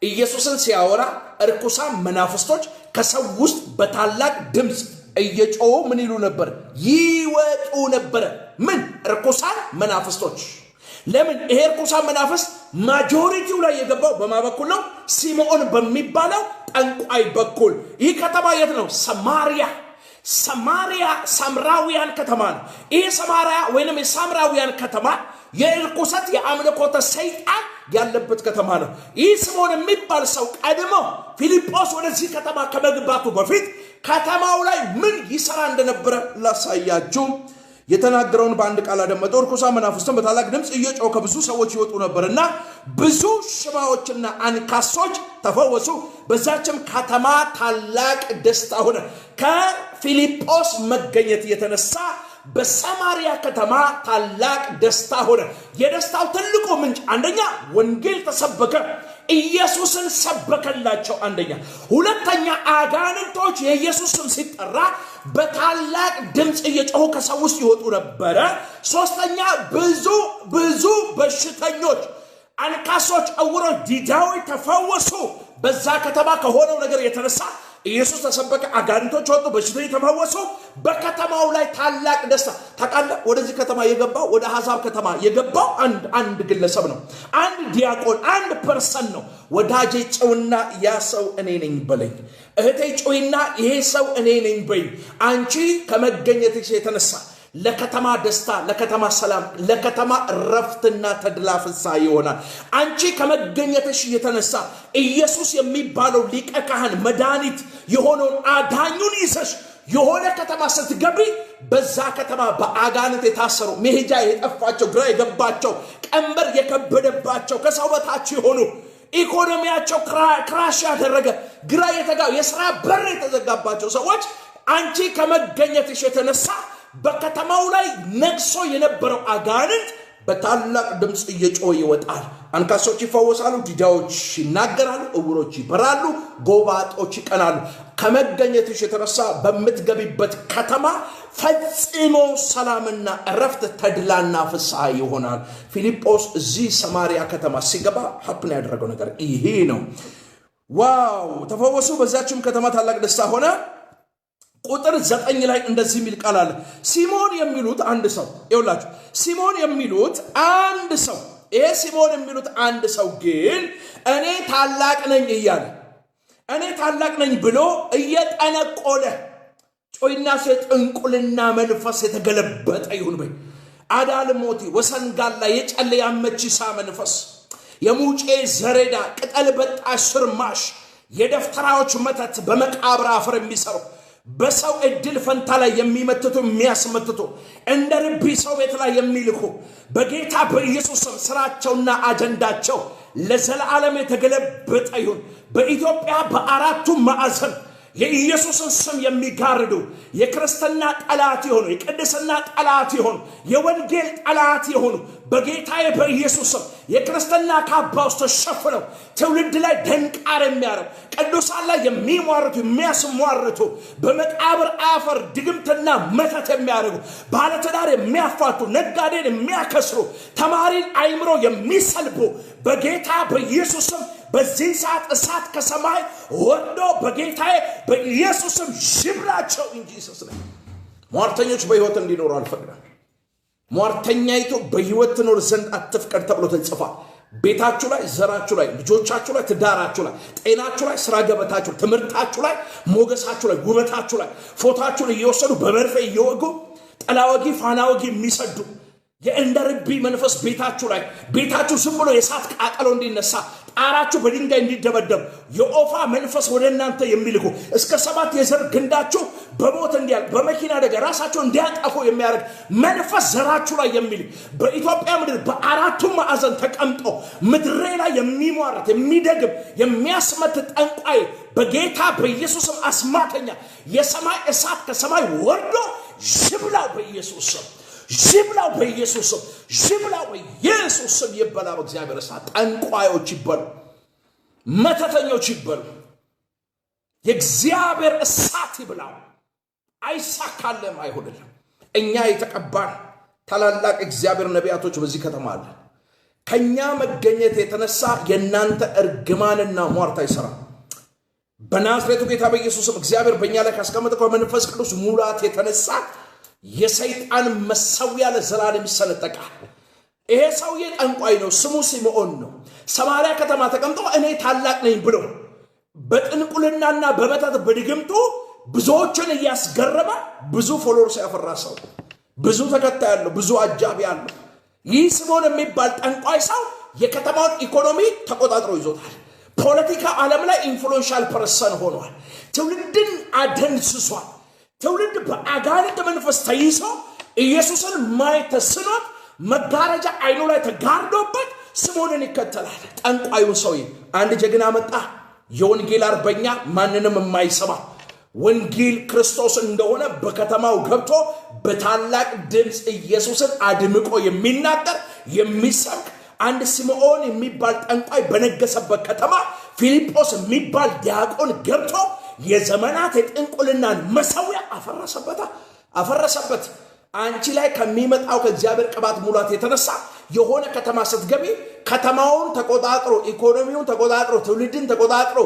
ኢየሱስን ሲያወራ እርኩሳን መናፍስቶች ከሰው ውስጥ በታላቅ ድምፅ እየጮሁ ምን ይሉ ነበር? ይወጡ ነበር። ምን? እርኩሳን መናፍስቶች። ለምን? ይሄ እርኩሳን መናፍስት ማጆሪቲው ላይ የገባው በማ በኩል ነው? ሲሞን በሚባለው ጠንቋይ በኩል። ይህ ከተማ የት ነው? ሰማርያ ሳምራውያን ከተማ ነው። ይህ ሰማርያ ወይንም የሳምራውያን ከተማ የእርኩሰት የአምልኮተ ሰይጣን ያለበት ከተማ ነው። ይህ ሲሞን የሚባል ሰው ቀድሞ ፊልጶስ ወደዚህ ከተማ ከመግባቱ በፊት ከተማው ላይ ምን ይሰራ እንደነበረ ላሳያችሁ። የተናገረውን በአንድ ቃል አደመጡ። እርኩሳን መናፍስትን በታላቅ ድምፅ እየጮሁ ከብዙ ሰዎች ይወጡ ነበርና ብዙ ሽባዎችና አንካሶች ተፈወሱ። በዛችም ከተማ ታላቅ ደስታ ሆነ። ከፊልጶስ መገኘት የተነሳ በሰማርያ ከተማ ታላቅ ደስታ ሆነ። የደስታው ትልቁ ምንጭ አንደኛ ወንጌል ተሰበከ፣ ኢየሱስን ሰበከላቸው። አንደኛ። ሁለተኛ አጋንንቶች የኢየሱስ ስም ሲጠራ በታላቅ ድምፅ እየጮሁ ከሰው ውስጥ ይወጡ ነበረ። ሶስተኛ ብዙ በሽተኞች፣ አንካሶች፣ ዕውሮች፣ ዲዳዎች ተፈወሱ። በዛ ከተማ ከሆነው ነገር የተነሳ ኢየሱስ ተሰበከ፣ አጋንንቶች ወጡ፣ በሽተኞች ተፈወሱ። በከተማው ላይ ታላቅ ደስታ። ታውቃለህ፣ ወደዚህ ከተማ የገባው ወደ አሕዛብ ከተማ የገባው አንድ ግለሰብ ነው። አንድ ዲያቆን፣ አንድ ፐርሰን ነው። ወዳጄ ጨውና ያ ሰው እኔ ነኝ በለኝ። እህቴ ጨውና ይሄ ሰው እኔ ነኝ በይ። አንቺ ከመገኘትሽ የተነሳ ለከተማ ደስታ፣ ለከተማ ሰላም፣ ለከተማ ረፍትና ተድላ ፍስሐ ይሆናል። አንቺ ከመገኘትሽ የተነሳ ኢየሱስ የሚባለው ሊቀ ካህን መድኃኒት የሆነውን አዳኙን ይዘሽ የሆነ ከተማ ስትገቢ በዛ ከተማ በአጋንንት የታሰሩ መሄጃ የጠፋቸው ግራ የገባቸው ቀንበር የከበደባቸው ከሰው በታች የሆኑ ኢኮኖሚያቸው ክራሽ ያደረገ ግራ የተጋው የሥራ በር የተዘጋባቸው ሰዎች አንቺ ከመገኘትሽ የተነሳ በከተማው ላይ ነግሶ የነበረው አጋንንት በታላቅ ድምፅ እየጮሁ ይወጣል። አንካሶች ይፈወሳሉ፣ ዲዳዎች ይናገራሉ፣ ዕውሮች ይበራሉ፣ ጎባጦች ይቀናሉ። ከመገኘትሽ የተነሳ በምትገቢበት ከተማ ፈጽሞ ሰላምና እረፍት ተድላና ፍስሐ ይሆናል። ፊልጶስ እዚህ ሰማርያ ከተማ ሲገባ ሀፕን ያደረገው ነገር ይሄ ነው። ዋው! ተፈወሱ። በዛችም ከተማ ታላቅ ደስታ ሆነ። ቁጥር 9 ላይ እንደዚህ የሚል ቃል አለ። ሲሞን የሚሉት አንድ ሰው ይውላችሁ፣ ሲሞን የሚሉት አንድ ሰው፣ ይሄ ሲሞን የሚሉት አንድ ሰው ግን እኔ ታላቅ ነኝ እያለ እኔ ታላቅ ነኝ ብሎ እየጠነቆለ ጮይና የጥንቁልና መንፈስ የተገለበጠ ይሁን በይ። አዳልሞቲ ወሰንጋላ የጨለ ያመቺሳ መንፈስ የሙጬ ዘሬዳ ቅጠል በጣሽ ስርማሽ የደፍተራዎች መተት በመቃብር አፈር የሚሰሩ በሰው እድል ፈንታ ላይ የሚመትቱ የሚያስመትቱ እንደ ርቢ ሰው ቤት ላይ የሚልኩ በጌታ በኢየሱስ ስም ስራቸውና አጀንዳቸው ለዘላለም የተገለበጠ ይሁን። በኢትዮጵያ በአራቱ ማዕዘን የኢየሱስን ስም የሚጋርዱ የክርስትና ጠላት የሆኑ የቅድስና ጠላት የሆኑ የወንጌል ጠላት የሆኑ በጌታዬ በኢየሱስም የክርስትና ካባ ውስጥ ተሸፍነው ትውልድ ላይ ደንቃር የሚያረግ ቅዱሳን ላይ የሚሟርቱ የሚያስሟርቱ በመቃብር አፈር ድግምትና መተት የሚያደርጉ ባለትዳር የሚያፋቱ ነጋዴን የሚያከስሩ ተማሪን አይምሮ የሚሰልቡ በጌታ በኢየሱስም በዚህ ሰዓት እሳት ከሰማይ ወርዶ በጌታዬ በኢየሱስም ይብላቸው እንጂ ኢየሱስ ነው። ሟርተኞች በሕይወት እንዲኖሩ አልፈቅድም። ሟርተኛይቱ በሕይወት ትኖር ዘንድ አትፍቀድ ተብሎ ተጽፏል። ቤታችሁ ላይ፣ ዘራችሁ ላይ፣ ልጆቻችሁ ላይ፣ ትዳራችሁ ላይ፣ ጤናችሁ ላይ፣ ስራ ገበታችሁ፣ ትምህርታችሁ ላይ፣ ሞገሳችሁ ላይ፣ ውበታችሁ ላይ ፎቶአችሁን እየወሰዱ በመርፌ እየወጉ ጠላወጊ ፋናወጊ የሚሰዱ የእንደርቢ መንፈስ ቤታችሁ ላይ ቤታችሁ ዝም ብሎ የሳት ቃጠሎ እንዲነሳ ጣራችሁ በድንጋይ እንዲደበደብ የኦፋ መንፈስ ወደ እናንተ የሚልኩ እስከ 7 የዘር ግንዳችሁ በሞት እንዲያል በመኪና አደጋ ራሳቸው እንዲያጠፉ የሚያደርግ መንፈስ ዘራችሁ ላይ የሚልክ በኢትዮጵያ ምድር በአራቱ ማዕዘን ተቀምጦ ምድሬ ላይ የሚሟርት የሚደግም የሚያስመት ጠንቋይ በጌታ በኢየሱስም አስማተኛ የሰማይ እሳት ከሰማይ ወርዶ ይብላው በኢየሱስም ይብላው በኢየሱስም ይብላው በኢየሱስም ይበላ በእግዚአብሔር እሳት ጠንቋዮች ይበሉ መተተኞች ይበሉ የእግዚአብሔር እሳት ይብላው አይሳካለም አይሆንልም እኛ የተቀባን ታላላቅ እግዚአብሔር ነቢያቶች በዚህ ከተማ አለ ከኛ መገኘት የተነሳ የናንተ እርግማንና ሟርት አይሰራም በናዝሬቱ ጌታ በኢየሱስም እግዚአብሔር በእኛ ላይ ካስቀመጠው መንፈስ ቅዱስ ሙላት የተነሳ የሰይጣን መሰዊያ ለዘላለም ይሰነጠቃል ይሄ ሰውዬ ጠንቋይ ነው ስሙ ሲሞን ነው ሰማሪያ ከተማ ተቀምጦ እኔ ታላቅ ነኝ ብሎ በጥንቁልናና በመተት በድግምቱ ብዙዎችን ያስገረመ ብዙ ፎሎወርስ ያፈራ ሰው ብዙ ተከታይ ያለው ብዙ አጃቢ ያለው ይህ ሲሞን የሚባል ጠንቋይ ሰው የከተማውን ኢኮኖሚ ተቆጣጥሮ ይዞታል ፖለቲካ ዓለም ላይ ኢንፍሉዌንሻል ፐርሰን ሆኗል ትውልድን አደንስሷል ትውልድ በአጋንንት መንፈስ ተይዞ ኢየሱስን ማየት ተስኖት መጋረጃ አይኑ ላይ ተጋርዶበት ስሞንን ይከተላል ጠንቋዩ ሰውዬ አንድ ጀግና መጣ የወንጌል አርበኛ ማንንም የማይሰማ ወንጌል ክርስቶስ እንደሆነ በከተማው ገብቶ በታላቅ ድምጽ ኢየሱስን አድምቆ የሚናገር የሚሰብክ አንድ ሲሞን የሚባል ጠንቋይ በነገሰበት ከተማ ፊልጶስ የሚባል ዲያቆን ገብቶ የዘመናት የጥንቁልናን መሰዊያ አፈረሰበት አንቺ ላይ ከሚመጣው ከእግዚአብሔር ቅባት ሙላት የተነሳ የሆነ ከተማ ስትገቢ ከተማውን ተቆጣጥሮ ኢኮኖሚውን ተቆጣጥሮ ትውልድን ተቆጣጥሮ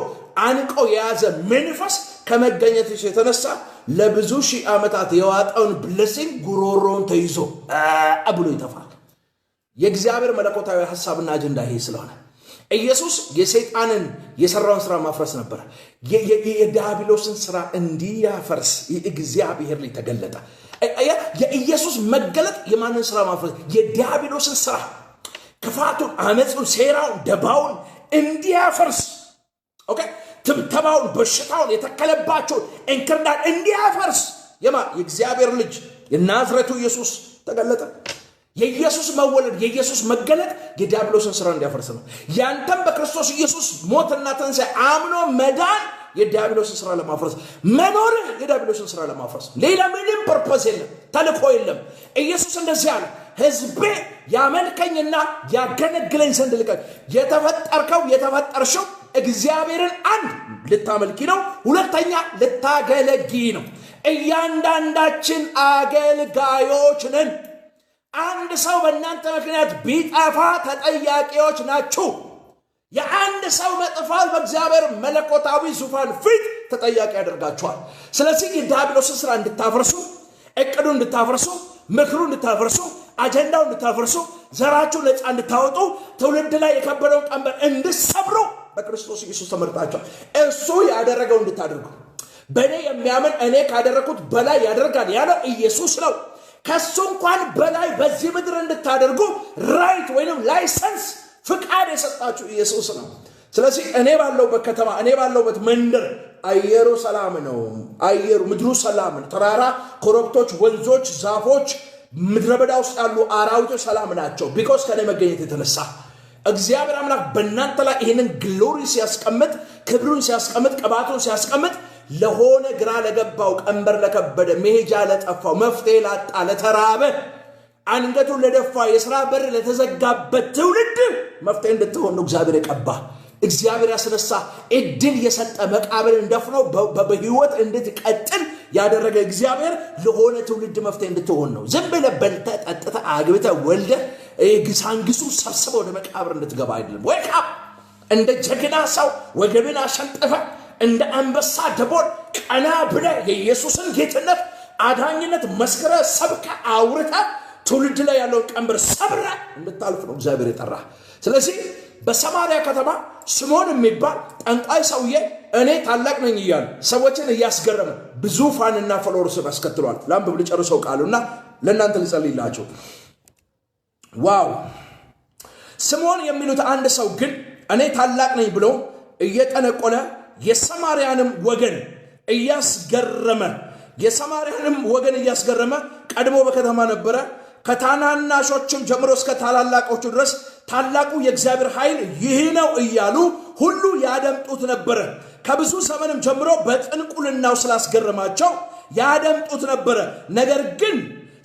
አንቆ የያዘ መንፈስ ከመገኘትሽ የተነሳ ለብዙ ሺህ ዓመታት የዋጠውን ብለሲንግ ጉሮሮን ተይዞ ብሎ ይተፋል የእግዚአብሔር መለኮታዊ ሐሳብና አጀንዳ ይሄ ስለሆነ ኢየሱስ የሰይጣንን የሰራውን ስራ ማፍረስ ነበር የዲያብሎስን ስራ እንዲያፈርስ እግዚአብሔር ላይ ተገለጠ የኢየሱስ መገለጥ የማንን ስራ ማፍረስ የዲያብሎስን ስራ ክፋቱን አመጹን ሴራውን ደባውን እንዲያፈርስ ኦኬ ትብተባውን በሽታውን የተከለባቸውን እንክርዳድ እንዲያፈርስ የእግዚአብሔር ልጅ የናዝሬቱ ኢየሱስ ተገለጠ የኢየሱስ መወለድ የኢየሱስ መገለጥ የዲያብሎስን ስራ እንዲያፈርስ ነው ያንተም በክርስቶስ ኢየሱስ ሞትና ትንሣኤ አምኖ መዳን የዲያብሎስን ስራ ለማፍረስ መኖር የዲያብሎስን ስራ ለማፍረስ ሌላ ምንም ፐርፐዝ የለም ተልኮ የለም ኢየሱስ እንደዚህ አለ ህዝቤ ያመልከኝና ያገለግለኝ ዘንድ ልቀቅ የተፈጠርሽው እግዚአብሔርን አንድ ልታመልኪ ነው ሁለተኛ ልታገለጊ ነው እያንዳንዳችን አገልጋዮች ነን አንድ ሰው በእናንተ ምክንያት ቢጠፋ ተጠያቂዎች ናችሁ የአንድ ሰው መጥፋት በእግዚአብሔር መለኮታዊ ዙፋን ፊት ተጠያቂ ያደርጋችኋል ስለዚህ የዲያብሎስን ስራ እንድታፈርሱ እቅዱ እንድታፈርሱ ምክሩ እንድታፈርሱ አጀንዳው እንድታፈርሱ ዘራችሁ ነፃ እንድታወጡ ትውልድ ላይ የከበደውን ቀንበር እንድሰብሩ በክርስቶስ ኢየሱስ ተመርጣችኋል እሱ ያደረገው እንድታደርጉ በእኔ የሚያምን እኔ ካደረኩት በላይ ያደርጋል ያለው ኢየሱስ ነው ከሱ እንኳን በላይ በዚህ ምድር እንድታደርጉ ራይት ወይንም ላይሰንስ ፍቃድ የሰጣችሁ ኢየሱስ ነው ስለዚህ እኔ ባለውበት ከተማ እኔ ባለውበት መንደር አየሩ ሰላም ነው አየሩ ምድሩ ሰላም ነው ተራራ ኮረብቶች ወንዞች ዛፎች ምድረ በዳ ውስጥ ያሉ አራዊቶች ሰላም ናቸው ቢኮዝ ከኔ መገኘት የተነሳ እግዚአብሔር አምላክ በእናንተ ላይ ይሄንን ግሎሪ ሲያስቀምጥ ክብሩን ሲያስቀምጥ ቅባቱን ሲያስቀምጥ ለሆነ ግራ ለገባው ቀንበር ለከበደ መሄጃ ለጠፋው መፍትሄ ላጣ ለተራበ አንገቱን ለደፋ የሥራ በር ለተዘጋበት ትውልድ መፍትሄ እንድትሆን ነው እግዚአብሔር የቀባ እግዚአብሔር ያስነሳ እድል የሰጠ መቃብርን ደፍኖ በህይወት እንድትቀጥል ያደረገ እግዚአብሔር ለሆነ ትውልድ መፍትሄ እንድትሆን ነው ዝም ብለህ በልተህ ጠጥተህ አግብተህ ወልደህ ግሳንግሱ ሰብስበው ወደ መቃብር እንድትገባ አይደለም wake up እንደ ጀግና ሰው ወገብን አሸንጥፈ እንደ አንበሳ ደቦል ቀና ብለህ የኢየሱስን ጌትነት አዳኝነት መስክረ ሰብከ አውርተ ትውልድ ላይ ያለው ቀንበር ሰብረ እንድታልፍ ነው እግዚአብሔር የጠራ ስለዚህ በሰማሪያ ከተማ ስምዖን የሚባል ጠንቋይ ሰውዬ እኔ ታላቅ ነኝ ይያል ሰዎችን ያስገረመ ብዙ ፋንና ፎሎወርስ አስከትሏል ላምብ ልጨርሰው ቃሉና ለእናንተ ልጸልይላችሁ ዋው ስምዖን የሚሉት አንድ ሰው ግን እኔ ታላቅ ነኝ ብሎ እየጠነቆለ የሰማሪያንም ወገን እያስገረመ ቀድሞ በከተማ ነበረ ከታናናሾችም ጀምሮ እስከ ታላላቆቹ ድረስ ታላቁ የእግዚአብሔር ኃይል ይህ ነው እያሉ ሁሉ ያደምጡት ነበር ከብዙ ዘመንም ጀምሮ በጥንቁልናው ስላስገረማቸው ያደምጡት ነበር ነገር ግን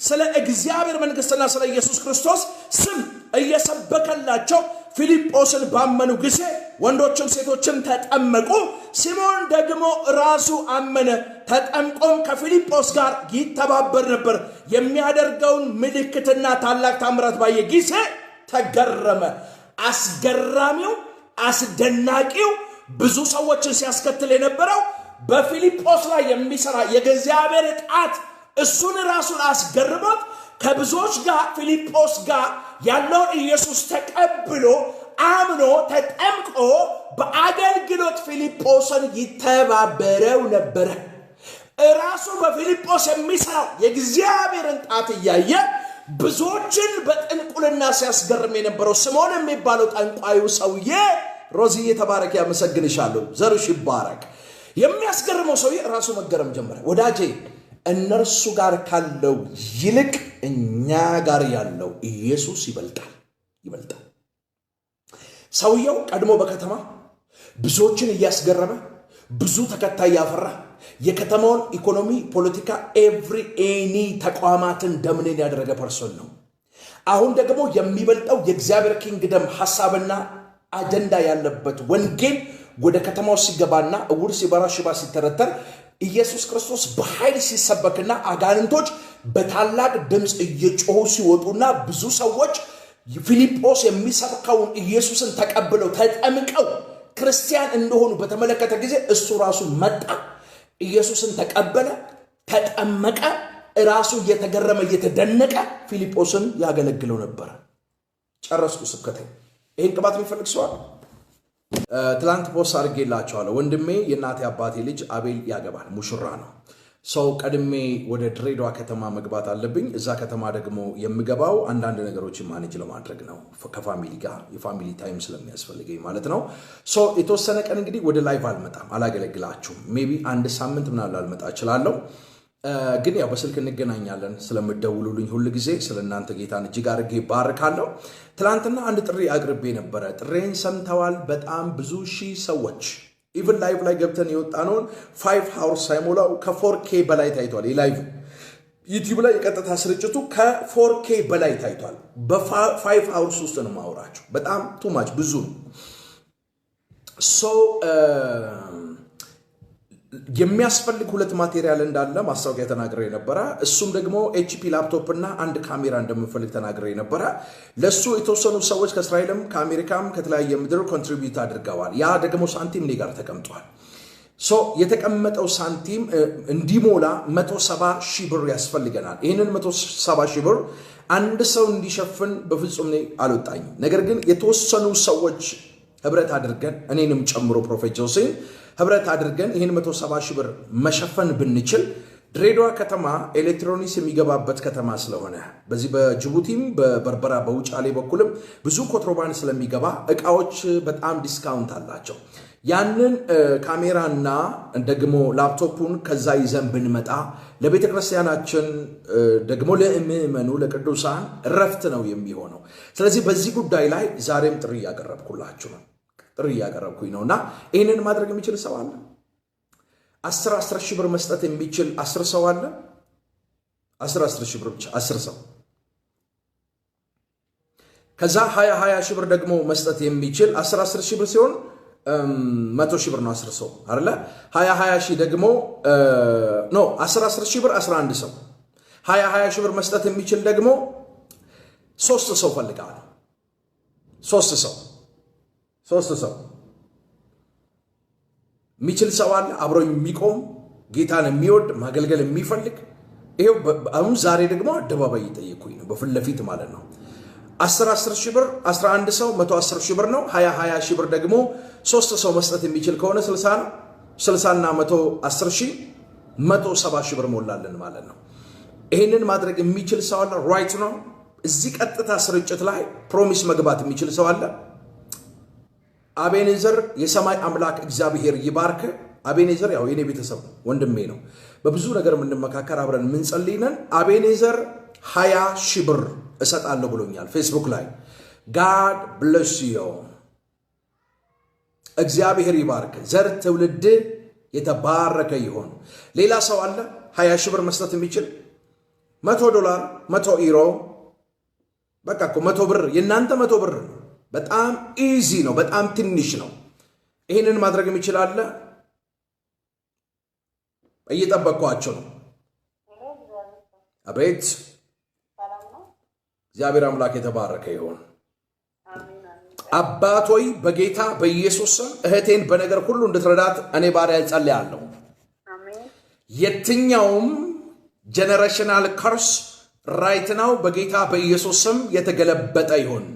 ስለ እግዚአብሔር መንግስትና ስለ ኢየሱስ ክርስቶስ ስም እየሰበከላቸው ፊልጶስን ባመኑ ጊዜ ወንዶችም ሴቶችም ተጠመቁ ሲሞን ደግሞ ራሱ አመነ ተጠምቆም ከፊልጶስ ጋር ይተባበር ነበር የሚያደርገውን ምልክትና ታላቅ ታምራት ባየ ጊዜ ተገረመ አስገራሚው አስደናቂው ብዙ ሰዎችን ሲያስከትል የነበረው በፊልጶስ ላይ የሚሰራ የእግዚአብሔር ጣት እሱን ራሱን አስገርሞት ከብዙዎች ጋር ፊልጶስ ጋር ያለው ኢየሱስ ተቀብሎ አምኖ ተጠምቆ በአገልግሎት ፊልጶስን ይተባበረው ነበር ራሱ በፊልጶስ የሚሰራው የእግዚአብሔርን ጣት ያየ ብዙዎችን በጥንቁልና ሲያስገርም የነበረው ስምዖን የሚባለው ጠንቋዩ ሰውዬ ሮዚ የተባረከ ያመሰግንሻለሁ ዘርሽ ይባረክ የሚያስገርመው ሰውዬ ራሱ መገረም ጀመረ ወዳጄ እነርሱ ጋር ካለው ይልቅ እኛ ጋር ያለው ኢየሱስ ይበልጣል ሰውየው ቀድሞ በከተማ ብዙዎችን እያስገረመ ብዙ ተከታይ ያፈራ የከተማውን ኢኮኖሚ ፖለቲካ ኤኒ ተቋማትን ደምኔን ያደረገ ፐርሶን ነው አሁን ደግሞ የሚበልጠው የእግዚአብሔር ኪንግደም ሐሳብና አጀንዳ ያለበት ወንጌል ወደ ከተማው ሲገባና እውር ሲበራ ሽባ ሲተረተር ኢየሱስ ክርስቶስ በኃይል ሲሰበክና አጋንንቶች በታላቅ ድምጽ እየጮሁ ሲወጡና ብዙ ሰዎች ፊልጶስ የሚሰብከውን ኢየሱስን ተቀብለው ተጠምቀው ክርስቲያን እንደሆኑ በተመለከተ ጊዜ እሱ ራሱ መጣ ኢየሱስን ተቀበለ ተጠመቀ ራሱ እየተገረመ እየተደነቀ ፊልጶስን ያገለግለው ነበር ጨረስኩ ስብከቴ ይሄን ቅባት የሚፈልግ ሰው አለ ትላንት ፖስት አድርጌላችኋለሁ ወንድሜ የእናቴ አባቴ ልጅ አቤል ያገባል ሙሽራ ነው ሰው ቀድሜ ወደ ድሬዳዋ ከተማ መግባት አለብኝ እዛ ከተማ ደግሞ የምገባው አንዳንድ ነገሮችን ማኔጅ ለማድረግ ነው ከፋሚሊ ጋር የፋሚሊ ታይም ስለሚያስፈልገኝ ማለት ነው ሰው የተወሰነ ቀን እንግዲህ ወደ ላይቭ አልመጣም አላገለግላችሁም ሜቢ አንድ ሳምንት ምናምን ላልመጣ እችላለሁ ግን ያው በስልክ እንገናኛለን ስለምደውሉልኝ ሁሉ ጊዜ ስለናንተ ጌታን እጅግ አድርጌ ባርካለሁ ትላንትና አንድ ጥሪ አቅርቤ ነበር ጥሬን ሰምተዋል በጣም ብዙ ሺህ ሰዎች ኢቭን ላይቭ ላይ ገብተን የወጣነውን 5 hours ሳይሞላው ከ4K በላይ ታይቷል የላይቭ ዩቲዩብ ላይ የቀጥታ ስርጭቱ ከ4K በላይ ታይቷል በ5 hours ውስጥ ነው ማውራችሁ በጣም ቱ ማች ብዙ ሶ የሚያስፈልግ ሁለት ማቴሪያል እንዳለ ማስታወቂያ ተናግሬ ነበር እሱም ደግሞ HP ላፕቶፕ እና አንድ ካሜራ እንደምፈልግ ተናግሬ ነበር ለሱ የተወሰኑ ሰዎች ከእስራኤልም ከአሜሪካም ከተለያየ ምድር ኮንትሪቢዩት አድርገዋል ያ ደግሞ ሳንቲም እኔ ጋር ተቀምጧል ሶ የተቀመጠው ሳንቲም እንዲሞላ 170,000 ብር ያስፈልገናል ይሄንን 170,000 ብር አንድ ሰው እንዲሸፍን በፍጹም ነው አልወጣኝ ነገር ግን የተወሰኑ ሰዎች ህብረት አድርገን እኔንም ጨምሮ ፕሮፌት ጆሴን ህብረት አድርገን ይሄን 170,000 ብር መሸፈን ብንችል ድሬዳዋ ከተማ ኤሌክትሮኒክስ የሚገባበት ከተማ ስለሆነ በዚህ በጅቡቲም በበርበራ በውጫሌ በኩልም ብዙ ኮንትሮባንድ ስለሚገባ እቃዎች በጣም ዲስካውንት አላቸው ያንን ካሜራና ደግሞ ላፕቶፑን ከዛ ይዘን ብንመጣ ለቤተክርስቲያናችን ደግሞ ለምእመኑ ለቅዱሳን ረፍት ነው የሚሆነው ስለዚህ በዚህ ጉዳይ ላይ ዛሬም ጥሪ ያቀርብኩላችሁ ነው ጥሪ ያቀረብኩኝ ነውና ይሄንን ማድረግ የሚችል ሰው አለ? 10 ሺህ ብር መስጠት የሚችል 10 ሰው አለ? 10 ሺህ ብር ብቻ 10 ሰው። ከዛ 20 ሺህ ብር ደግሞ መስጠት የሚችል 10 ሺህ ብር ሲሆን 100 ሺህ ብር ነው 10 ሰው አይደለ? 20 ሺህ ደግሞ 10 ሺህ ብር 11 ሰው። 20 ሺህ ብር መስጠት የሚችል ደግሞ 3 ሰው ፈልጋለሁ። 3 ሰው የሚችል ሰው አለ? አብሮ የሚቆም ጌታን የሚወድ ማገልገል የሚፈልግ ይሄው አሁን ዛሬ ደግሞ አደባባይ እየጠየቁኝ ነው፣ በፊት ለፊት ማለት ነው። 10 ሺህ ብር 11 ሰው 110 ሺህ ብር ነው። 20 ሺህ ብር ደግሞ 3 ሰው መስጠት የሚችል ከሆነ 60 ነው። 60 እና 110 ሺህ 170 ሺህ ብር ሞላልን ማለት ነው። ይሄንን ማድረግ የሚችል ሰው አለ? ራይት ነው። እዚህ ቀጥታ ስርጭት ላይ ፕሮሚስ መግባት የሚችል ሰው አለ? አቤኔዘር የሰማይ አምላክ እግዚአብሔር ይባርክ። አቤኔዘር ያው የኔ ቤተሰብ ነው፣ ወንድሜ ነው። በብዙ ነገር የምንመካከር አብረን የምንጸልይነን። አቤኔዘር 20 ሺህ ብር እሰጣለሁ ብሎኛል ፌስቡክ ላይ። ጋድ ብለስ ዩ። እግዚአብሔር ይባርክ። ዘር ትውልድ የተባረከ ይሆን። ሌላ ሰው አለ 20 ሺህ ብር መስጠት የሚችል? $100 100 ዩሮ በቃ እኮ 100 ብር የእናንተ 100 ብር ነው። በጣም ኢዚ ነው፣ በጣም ትንሽ ነው። ይህንን ማድረግ የሚችል አለ? እየጠበቅኳቸው ነው። አቤት እግዚአብሔር አምላክ የተባረከ ይሁን። አባት ሆይ በጌታ በኢየሱስ ስም እህቴን በነገር ሁሉ እንድትረዳት እኔ ባሪያ ጸልያለሁ። የትኛውም ጀነሬሽናል ከርስ ራይት ናው በጌታ በኢየሱስ ስም የተገለበጠ ይሁን።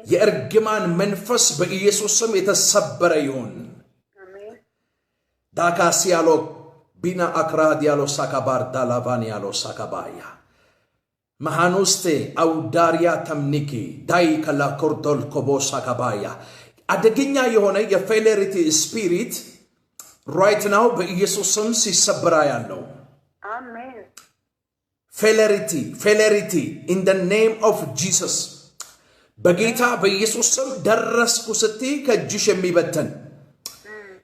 የእርግማን መንፈስ በኢየሱስ ስም የተሰበረ ይሁን። ዳካሲያሎ ቢና አክራዲያሎ ሳካባር ዳላቫኒያሎ ሳካባያ መሃኑስቴ አውዳሪያ ተምኒኪ ዳይ ከላኮርዶል ኮቦ ሳካባያ አደገኛ የሆነ የፌሌሪቲ ስፒሪት ራይት ናው በኢየሱስ ስም ሲሰበራ ያለው አሜን። ፌሌሪቲ in the name of Jesus በጌታ በኢየሱስ ስም ደረስኩ ስትይ ከእጅሽ የሚበተን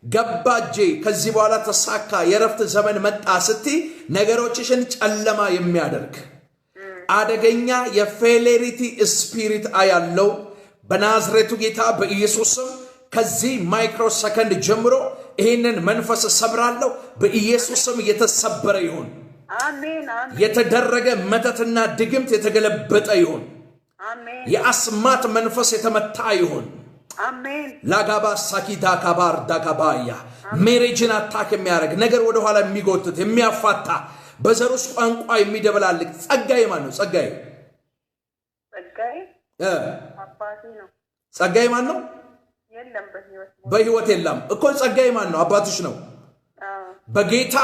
ገባጄ ከዚህ በኋላ ተሳካ የረፍት ዘመን መጣ ስትይ ነገሮችሽን ጨለማ የሚያደርግ አደገኛ የፌሌሪቲ ስፒሪት አያለው በናዝሬቱ ጌታ በኢየሱስ ስም ከዚህ ማይክሮ ሰከንድ ጀምሮ ይሄንን መንፈስ ሰብራለሁ። በኢየሱስ ስም የተሰበረ ይሁን። አሜን። የተደረገ መተትና ድግምት የተገለበጠ ይሁን። አሜን። የአስማት መንፈስ የተመታ ይሁን። አሜን። ላጋባ ሳኪዳ ካባር ዳካባያ ሜሬጅን አታክ የሚያደርግ ነገር ወደ ኋላ የሚጎትት የሚያፋታ በዘሩስ ቋንቋ የሚደበላልቅ ጸጋዬ ማን ነው? ጸጋዬ አባቴ ነው። ጸጋዬ ማን ነው? የለም በህይወት የለም እኮ ጸጋዬ ማን ነው? አባትሽ ነው። በጌታ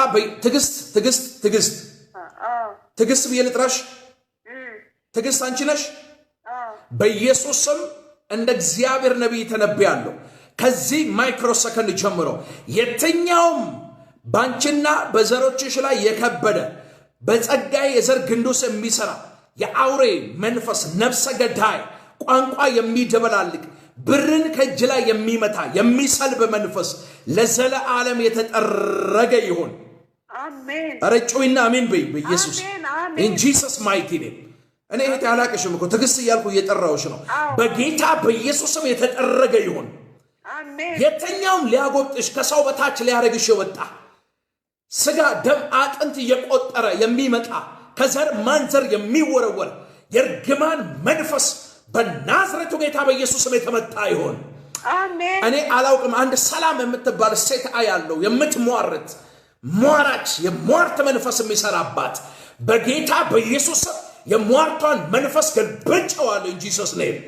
ትግስት ብዬ ልጥራሽ? ትግስት አንቺ ነሽ። በኢየሱስ ስም እንደ እግዚአብሔር ነቢይ ተነብያለሁ። ከዚህ ማይክሮ ሰከንድ ጀምሮ የትኛውም ባንቺና በዘሮችሽ ላይ የከበደ በጸጋዬ የዘር ግንዱስ የሚሰራ የአውሬ መንፈስ ነፍሰ ገዳይ ቋንቋ የሚደበላልቅ ብርን ከእጅ ላይ የሚመታ የሚሰልብ መንፈስ ለዘለዓለም የተጠረገ ይሁን። አሜን። ረጩይና አሜን በይ በኢየሱስ in Jesus mighty name። እኔ እህቴ አላቅሽም እኮ ትግስት እያልኩ እየጠራሁሽ ነው። በጌታ በኢየሱስ ስም የተጠረገ ይሁን። አሜን። የትኛውም ሊያጎብጥሽ ከሰው በታች ሊያረግሽ የወጣ ስጋ ደም አጥንት እየቆጠረ የሚመጣ ከዘር ማንዘር የሚወረወር የርግማን መንፈስ በናዝሬቱ ጌታ በኢየሱስ ስም የተመታ ይሁን። አሜን። እኔ አላውቅም አንድ ሰላም የምትባል ሴት አያለው የምትሟርት ሟራች የሟርት መንፈስ የሚሰራባት በጌታ በኢየሱስ ስም የሟርቷን መንፈስ ገልብጬዋለሁ in Jesus name።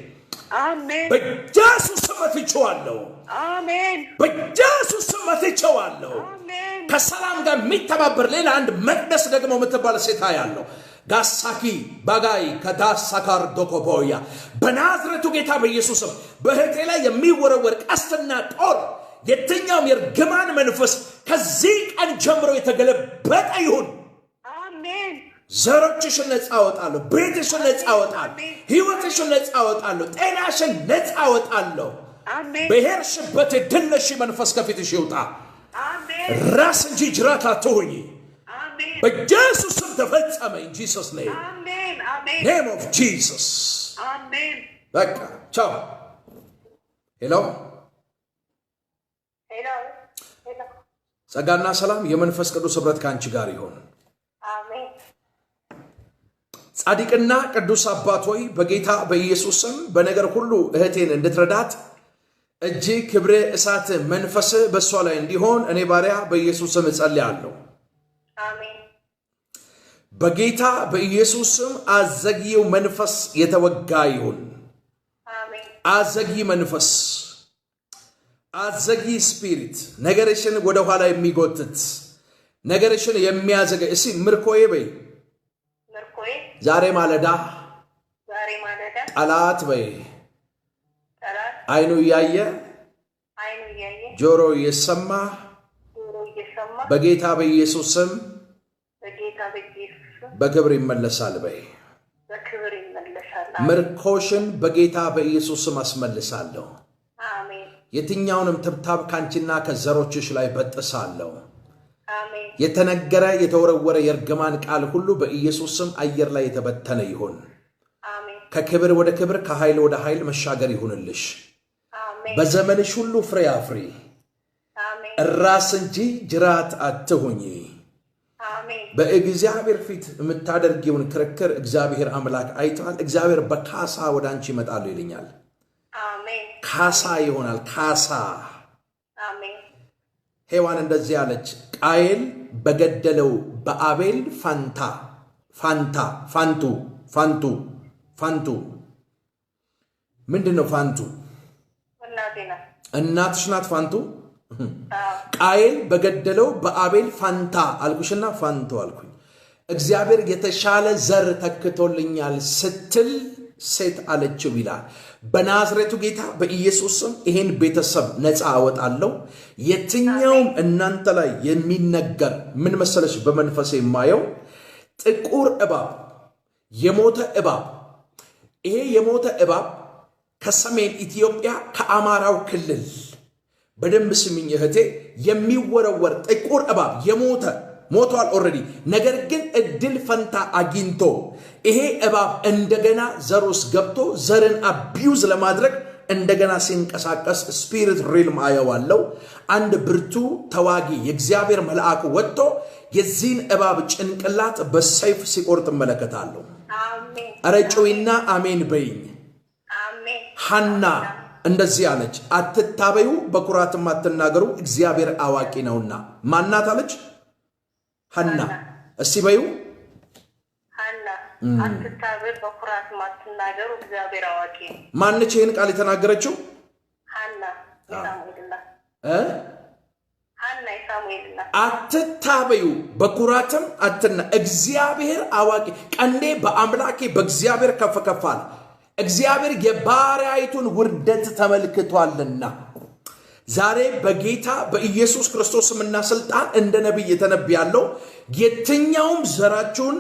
አሜን። በኢየሱስ ስም መትቼዋለሁ። አሜን። በኢየሱስ ስም መትቼዋለሁ። አሜን። ከሰላም ጋር የሚተባበር ሌላ አንድ መቅደስ ደግሞ የምትባል ሴት አያለው ጋሳኪ ባጋይ ከዳሳካር ዶኮቦያ በናዝሬቱ ጌታ በኢየሱስ ስም በእህቴ ላይ የሚወረወር ቀስትና ጦር የትኛውም የርግማን መንፈስ ከዚህ ቀን ጀምሮ የተገለበጠ ይሁን። አሜን። ዘሮችሽን ነፃ አወጣለሁ። ቤትሽን ነፃ አወጣለሁ። ሕይወትሽን ነፃ አወጣለሁ። ጤናሽን ነፃ አወጣለሁ። አሜን በሄርሽበት ድለሽ መንፈስ ከፊትሽ ይውጣ አሜን ራስ እንጂ ጅራት አትሁኚ አሜን በኢየሱስ ስም ተፈጸመ in Jesus name አሜን አሜን name of Jesus አሜን በቃ ቻው ሄሎ ጸጋና ሰላም የመንፈስ ቅዱስ ኅብረት ካንቺ ጋር ይሁን አሜን ጻድቅና ቅዱስ አባት ሆይ በጌታ በኢየሱስ ስም በነገር ሁሉ እህቴን እንድትረዳት እጅ ክብረ እሳት መንፈስ በሷ ላይ እንዲሆን እኔ ባሪያ በኢየሱስ ስም ጸልያለሁ አሜን በጌታ በኢየሱስ ስም አዘግየው መንፈስ የተወጋ ይሁን አሜን አዘጊ መንፈስ አዘጊ ስፒሪት ነገርሽን ወደ ኋላ የሚጎትት ነገርሽን የሚያዘገ እሺ ምርኮዬ በይ ምርኮዬ ዛሬ ማለዳ ጠላት በይ ጠላት አይኑ ያየ ጆሮ የሰማ በጌታ በኢየሱስ ስም በክብር ይመለሳል በይ በክብር ይመለሳል ምርኮሽን በጌታ በኢየሱስ ስም አስመልሳለሁ አሜን የትኛውንም ትብታብ ካንቺና ከዘሮችሽ ላይ በጥሳለሁ አሜን የተነገረ የተወረወረ የርግማን ቃል ሁሉ በኢየሱስ ስም አየር ላይ የተበተነ ይሁን አሜን ከክብር ወደ ክብር ከኃይል ወደ ኃይል መሻገር ይሁንልሽ አሜን በዘመንሽ ሁሉ ፍሬ አፍሪ አሜን ራስ እንጂ ጅራት አትሁኚ አሜን በእግዚአብሔር ፊት የምታደርጊውን ክርክር እግዚአብሔር አምላክ አይቷል እግዚአብሔር በካሳ ወደ አንቺ ይመጣል ይልኛል አሜን ካሳ ይሆናል ካሳ አሜን ሔዋን እንደዚህ አለች ቃየል በገደለው በአቤል ፋንቱ ምንድነው ፋንቱ እናትሽ ናት ፋንቱ ቃየል በገደለው በአቤል ፋንታ አልኩሽና ፋንቱ አልኩኝ እግዚአብሔር የተሻለ ዘር ተክቶልኛል ስትል ሴት አለችው ይላል በናዝሬቱ ጌታ በኢየሱስ ስም ይሄን ቤተሰብ ነፃ አወጣለሁ የትኛውም እናንተ ላይ የሚነገር ምን መሰለሽ በመንፈስ የማየው ጥቁር እባብ የሞተ እባብ ይሄ የሞተ እባብ ከሰሜን ኢትዮጵያ ከአማራው ክልል በደንብ ስሚኝ እህቴ የሚወረወር ጥቁር እባብ የሞተ ሞቷል ኦሬዲ ነገር ግን እድል ፈንታ አግኝቶ ይሄ እባብ እንደገና ዘሩስ ገብቶ ዘርን አቢዩዝ ለማድረግ እንደገና ሲንቀሳቀስ ስፒሪት ሪልም አየዋለው አንድ ብርቱ ተዋጊ የእግዚአብሔር መልአክ ወጥቶ የዚህን እባብ ጭንቅላት በሰይፍ ሲቆርጥ መለከታለሁ አሜን አረጨውና አሜን በይኝ አሜን ሐና እንደዚህ አለች አትታበዩ በኩራትም አትናገሩ እግዚአብሔር አዋቂ ነውና ማናት አለች ሐና እስቲ በዩ ሐና አትታበዩ በኩራትም አትናገሩ እግዚአብሔር አዋቂ ማነች ይሄን ቃል የተናገረችው ሐና የሳሙኤልና አትታበዩ በኩራትም እግዚአብሔር አዋቂ ቀንዴ በአምላኬ በእግዚአብሔር ከፈከፋል እግዚአብሔር የባሪያይቱን ውርደት ተመልክቷልና ዛሬ በጌታ በኢየሱስ ክርስቶስምና ስልጣን እንደ ነብይ የተነብያለው የትኛውም ዘራችሁን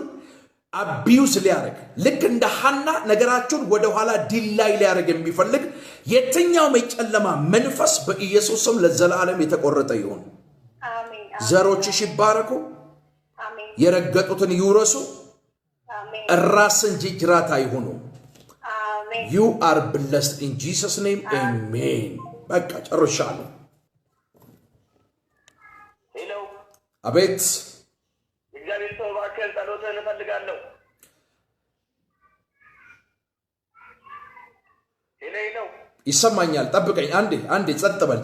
አቢዩዝ ሊያረግ ልክ እንደ ሐና ነገራችሁን ወደ ኋላ ዲላይ ሊያረግ የሚፈልግ የትኛውም የጨለማ መንፈስ በኢየሱስ ስም ለዘላለም የተቆረጠ ይሁን አሜን ዘሮችሽ ይባረኩ አሜን የረገጡትን ይውረሱ አሜን ራስ እንጂ ጅራት አይሁኑ አሜን you are blessed in Jesus name amen በቃ ጨርሻለሁ ሄሎ አቤት እግዚአብሔር ሰው ባከል ጸሎትን እፈልጋለሁ ሄሎ ይሰማኛል ጠብቀኝ አንዴ ጸጥ በል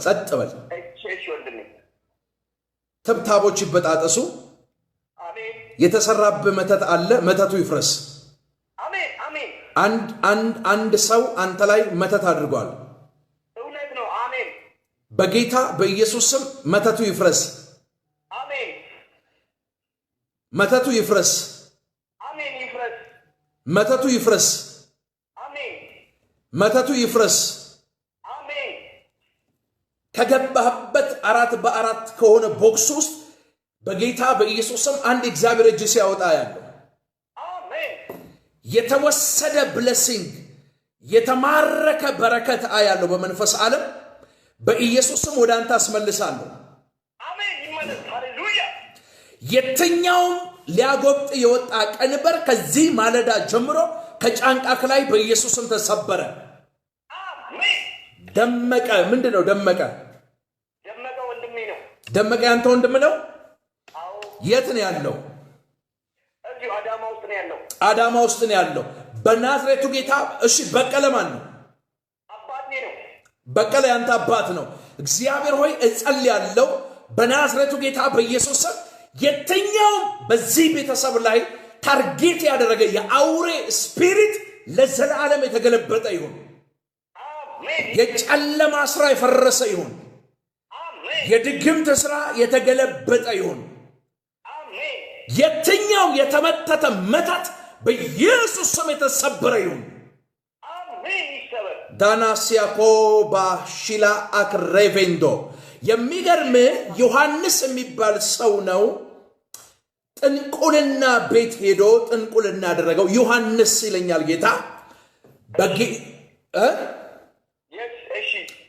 እሺ ወንድሜ ተብታቦች ይበጣጠሱ አሜን የተሰራበ መተት አለ መተቱ ይፍረስ አሜን አሜን አንድ ሰው አንተ ላይ መተት አድርጓል እውነት ነው አሜን በጌታ በኢየሱስ ስም መተቱ ይፍረስ አሜን መተቱ ይፍረስ አሜን ይፍረስ መተቱ ይፍረስ አሜን መተቱ ይፍረስ አሜን ከገባህበት 4 በ4 ከሆነ ቦክስ ውስጥ በጌታ በኢየሱስ ስም አንድ እግዚአብሔር እጅ ሲያወጣ ያለው አሜን የተወሰደ ብሌሲንግ የተማረከ በረከት አያለው በመንፈስ ዓለም በኢየሱስም ወደ አንተ አስመልሳለሁ። አሜን። ይመለስ። ሃሌሉያ። የትኛውም ሊያጎብጥ የወጣ ቀንበር ከዚህ ማለዳ ጀምሮ ከጫንቃክ ላይ በኢየሱስም ተሰበረ። አሜን። ደመቀ ምንድነው? ደመቀ ወንድሜ ነው። ደመቀ ያንተ ወንድም ነው? አዎ። የት ነው ያለው? እዚሁ አዳማ ውስጥ ነው ያለው። አዳማ ውስጥ ነው ያለው። በናዝሬቱ ጌታ እሺ። በቀለ ማን ነው? አባቴ ነው። በቀለ ያንተ አባት ነው። እግዚአብሔር ሆይ እጸልያለሁ በናዝሬቱ ጌታ በኢየሱስ ስም የትኛውም በዚህ ቤተሰብ ላይ ታርጌት ያደረገ የአውሬ ስፒሪት ለዘላለም የተገለበጠ ይሁን። አሜን። የጨለማ ስራ የፈረሰ ይሁን። አሜን። የድግምት ስራ የተገለበጠ ይሁን። አሜን። የትኛው የተመተተ መተት በኢየሱስ ስም የተሰበረ ይሁን። አሜን። ይሰበር። ዳናሲያኮ ባሺላ አክሬቬንዶ የሚገርም ዮሐንስ የሚባል ሰው ነው። ጥንቁልና ቤት ሄዶ ጥንቁልና ያደረገው ዮሐንስ ይለኛል ጌታ።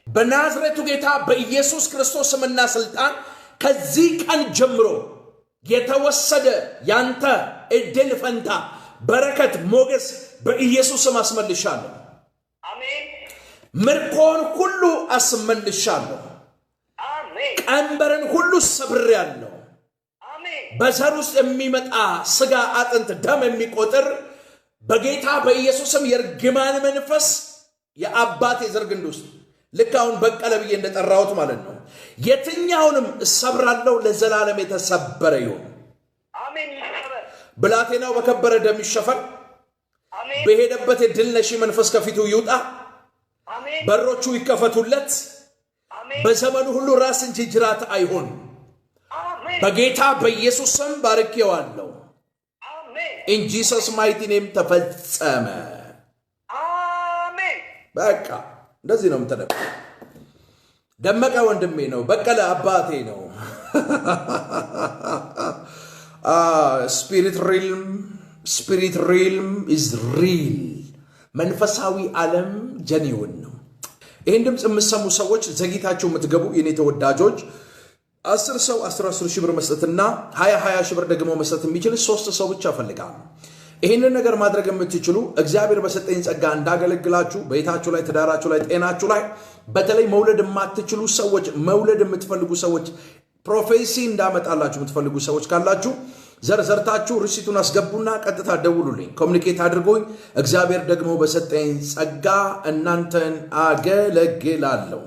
በናዝሬቱ ጌታ በኢየሱስ ክርስቶስ ስምና ስልጣን ከዚህ ቀን ጀምሮ የተወሰደ ያንተ እድል ፈንታ፣ በረከት፣ ሞገስ በኢየሱስ ስም አስመልሻለሁ። አሜን። ምርኮን ሁሉ አስመልሻለሁ። አሜን። ቀንበርን ሁሉ ሰብሬያለሁ። አሜን። በዘር ውስጥ የሚመጣ ስጋ አጥንት ደም የሚቆጥር በጌታ በኢየሱስም የርግማን መንፈስ የአባቴ ዘር ግንድ ውስጥ ልክ አሁን በቀለ ብዬ እንደጠራሁት ማለት ነው የትኛውንም እሰብራለሁ። ለዘላለም የተሰበረ ይሁን። አሜን። ይሰበር። ብላቴናው በከበረ ደም ይሸፈን። አሜን። በሄደበት የድል ነሺ መንፈስ ከፊቱ ይውጣ። አሜን። በሮቹ ይከፈቱለት። አሜን። በዘመኑ ሁሉ ራስ እንጂ ጅራት አይሆን። አሜን። በጌታ በኢየሱስ ስም ባርኬዋለሁ። አሜን። ኢን ጂሰስ ማይቲ ኔም ተፈጸመ። አሜን። በቃ እንደዚህ ነው የምትደም። ደመቀ ወንድሜ ነው። በቀለ አባቴ ነው። ስፒሪት ሪልም ኢዝ ሪል። መንፈሳዊ ዓለም ጀኒውን ነው። ይህን ድምፅ የምትሰሙ ሰዎች ዘግይታችሁ የምትገቡ የኔ ተወዳጆች 10 ሰው 10 ሺህ ብር መስጠትና 20 ሺህ ብር ደግሞ መስጠት የሚችል 3 ሰው ብቻ ፈልጋለሁ። ይህንን ነገር ማድረግ የምትችሉ እግዚአብሔር በሰጠኝ ጸጋ እንዳገለግላችሁ ቤታችሁ ላይ፣ ትዳራችሁ ላይ፣ ጤናችሁ ላይ በተለይ መውለድ የማትችሉ ሰዎች፣ መውለድ የምትፈልጉ ሰዎች፣ ፕሮፌሲ እንዳመጣላችሁ የምትፈልጉ ሰዎች ካላችሁ ዘርዘርታችሁ ርሲቱን አስገቡና ቀጥታ ደውሉልኝ፣ ኮሙኒኬት አድርጎኝ እግዚአብሔር ደግሞ በሰጠኝ ጸጋ እናንተን አገለግላለሁ።